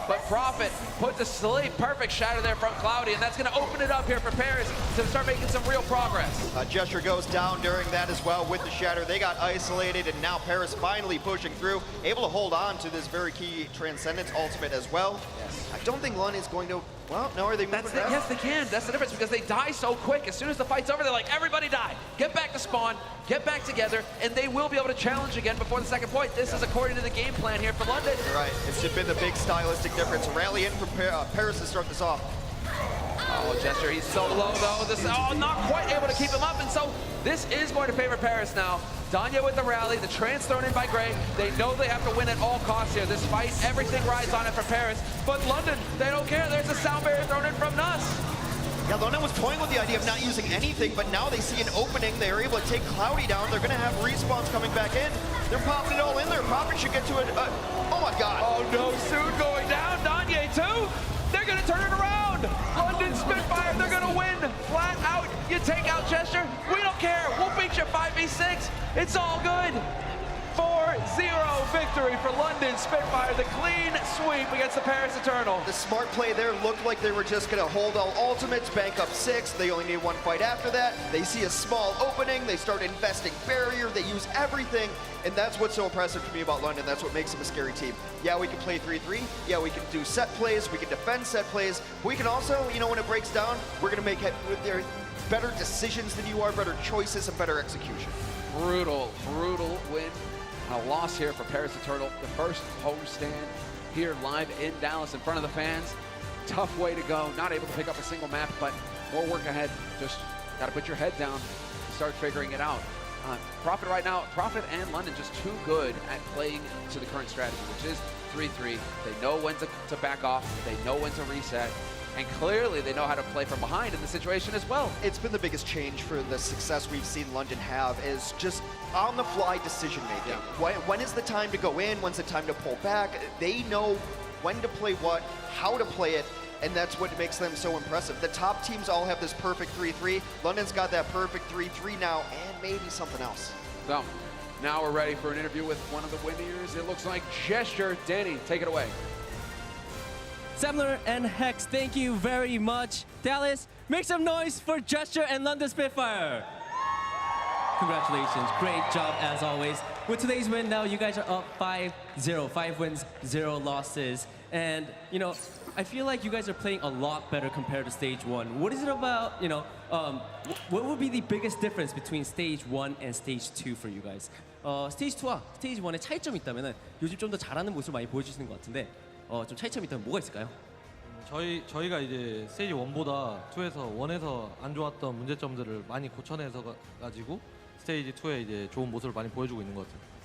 But Prophet put to sleep. Perfect shatter there from Cloudy, and that's going to open it up here for Paris to start making some real progress. Gesture goes down during that as well with the shatter. They got isolated, and now Paris finally pushing through, able to hold on to this very key Transcendence ultimate as well. Yes. I don't think London's going to, well, no, are they moving around? Yes, they can. That's the difference because they die so quick. As soon as the fight's over, they're like, everybody die. Get back to spawn, get back together, and they will be able to challenge again before the second point. This is according to the game plan here for London. Right, it's been the big stylistic difference. Rally in from Paris to start this off. Oh, Gesture, he's so low though. Not quite able to keep him up, and so this is going to favor Paris now. Danya with the rally, the trance thrown in by Gray. They know they have to win at all costs here. This fight, everything rides on it for Paris. But London, they don't care. There's a sound barrier thrown in from Nuss. Yeah, London was toying with the idea of not using anything, but now they see an opening. They're able to take Cloudy down. They're going to have respawns coming back in. They're popping it all in there. Prophet should get to it. Oh my God. Oh no, Soon going down. Danye too. They're going to turn it around. London Spitfire, they're going to win. Flat out, you take out Gesture. We don't care. We'll beat you 5v6. It's all good. 4-0 victory for London Spitfire. The clean sweep against the Paris Eternal. The smart play there looked like they were just going to hold all ultimates, bank up 6. They only need 1 fight after that. They see a small opening. They start investing barrier. They use everything. And that's what's so impressive to me about London. That's what makes them a scary team. Yeah, we can play 3-3. Yeah, we can do set plays. We can defend set plays. But we can also, you know, when it breaks down, we're going to make better decisions than you are, better choices, and better execution. Brutal, brutal win. A loss here for Paris Eternal. The first home stand here live in Dallas in front of the fans. Tough way to go. Not able to pick up a single map, but more work ahead. Just got to put your head down and start figuring it out. Prophet right now, Prophet and London just too good at playing to the current strategy, which is 3-3. They know when to back off. They know when to reset. And clearly they know how to play from behind in the situation as well. It's been the biggest change for the success we've seen London have is just on-the-fly decision-making. Yeah. When is the time to go in? When's the time to pull back? They know when to play what, how to play it, and that's what makes them so impressive. The top teams all have this perfect 3-3. London's got that perfect 3-3 now, and maybe something else. So now we're ready for an interview with one of the winners. It looks like Gesture. Danny, take it away. Semler and Hex, thank you very much. Dallas, make some noise for Gesture and London Spitfire. Congratulations, great job as always. With today's win now, you guys are up 5-0, 5 wins, 0 losses. And, you know, I feel like you guys are playing a lot better compared to stage 1. What is it about, you know, what would be the biggest difference between stage 1 and stage 2 for you guys? 스테이지 2와 스테이지 1의 차이점이 있다면 요즘 좀 더 잘하는 모습을 많이 보여주시는 것 같은데 좀 차이점이 있다면 뭐가 있을까요? 저희가 이제 스테이지 1보다 2에서 1에서 안 좋았던 문제점들을 많이 고쳐내서 가지고 스테이지 2에 이제 좋은 모습을 많이 보여주고 있는 것 같아요.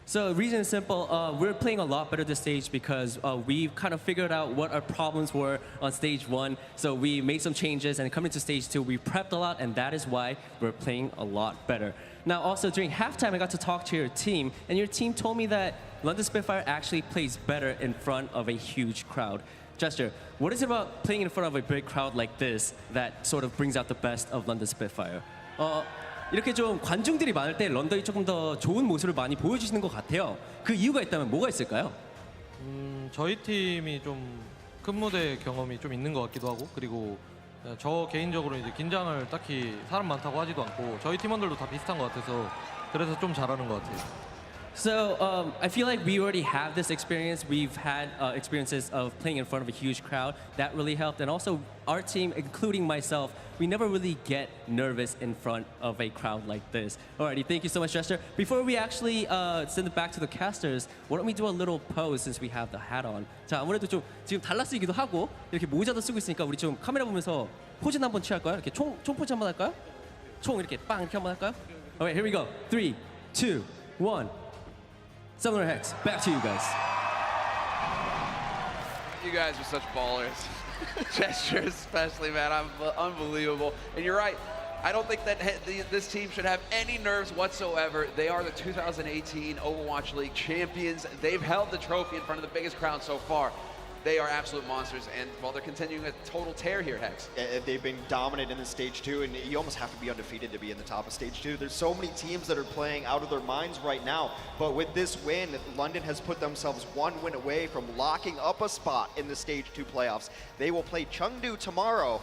So the reason is simple. We're playing a lot better this stage because we've kind of figured out what our problems were on stage 1. So we made some changes, and coming to stage 2, we prepped a lot, and that is why we're playing a lot better. Now, also during halftime, I got to talk to your team, and your team told me that London Spitfire actually plays better in front of a huge crowd. Gesture, what is it about playing in front of a big crowd like this that sort of brings out the best of London Spitfire? 이렇게 좀 관중들이 많을 때 런던이 조금 더 좋은 모습을 많이 보여주시는 것 같아요. 그 이유가 있다면 뭐가 있을까요? 저희 팀이 좀 큰 무대 경험이 좀 있는 것 같기도 하고 그리고 저 개인적으로 이제 긴장을 딱히 사람 많다고 하지도 않고 저희 팀원들도 다 비슷한 것 같아서 그래서 좀 잘하는 것 같아요. So I feel like we already have this experience. We've had experiences of playing in front of a huge crowd. That really helped. And also our team, including myself, we never really get nervous in front of a crowd like this. Alrighty, thank you so much, Gesture. Before we actually send it back to the casters, why don't we do a little pose since we have the hat on. 자, 아무래도 좀 지금 달라스이기도 하고 이렇게 모자도 쓰고 있으니까 우리 좀 카메라 보면서 포즈 한번 취할까요? 이렇게 총 포즈 한번 할까요? 총 이렇게 빵 이렇게 한번 할까요? Alright, here we go. 3, 2, 1. Semler Hex, back to you guys. You guys are such ballers. Gesture especially, man, unbelievable. And you're right, I don't think that this team should have any nerves whatsoever. They are the 2018 Overwatch League champions. They've held the trophy in front of the biggest crowd so far. They are absolute monsters, and while they're continuing a total tear here, Hex. They've been dominant in the stage 2, and you almost have to be undefeated to be in the top of stage 2. There's so many teams that are playing out of their minds right now, but with this win, London has put themselves one win away from locking up a spot in the stage 2 playoffs. They will play Chengdu tomorrow,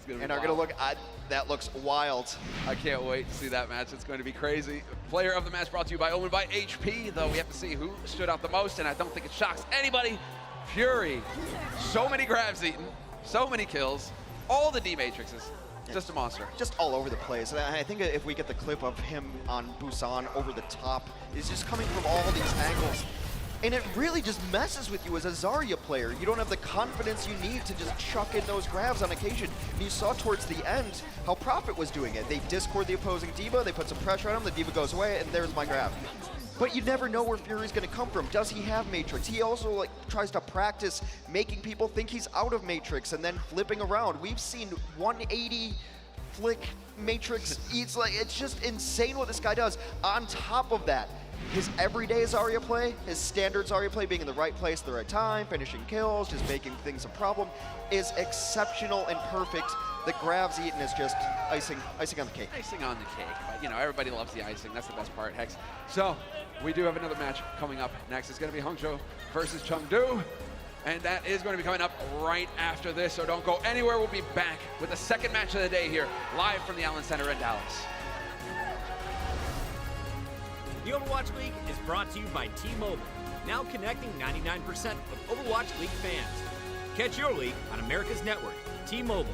and are going to look at that. Looks wild. I can't wait to see that match. It's going to be crazy. Player of the match brought to you by Omen by HP, though we have to see who stood out the most, and I don't think it shocks anybody. Fury, so many grabs eaten, so many kills, all the D-matrixes, just a monster. Just all over the place. And I think if we get the clip of him on Busan over the top, it's just coming from all these angles. And it really just messes with you as a Zarya player. You don't have the confidence you need to just chuck in those grabs on occasion. And you saw towards the end how Prophet was doing it. They discord the opposing D.Va, they put some pressure on him, the D.Va goes away, and there's my grab. But you never know where Fury's going to come from. Does he have Matrix? He also tries to practice making people think he's out of Matrix and then flipping around. We've seen 180 flick Matrix. It's just insane what this guy does. On top of that, his everyday Zarya play, his standard Zarya play, being in the right place at the right time, finishing kills, just making things a problem, is exceptional and perfect. The grabs eaten is just icing on the cake. Icing on the cake, but you know, everybody loves the icing. That's the best part, Hex. So, we do have another match coming up next. It's going to be Hangzhou versus Chengdu, and that is going to be coming up right after this, so don't go anywhere. We'll be back with the second match of the day here, live from the Allen Center in Dallas. The Overwatch League is brought to you by T-Mobile, now connecting 99% of Overwatch League fans. Catch your league on America's network, T-Mobile.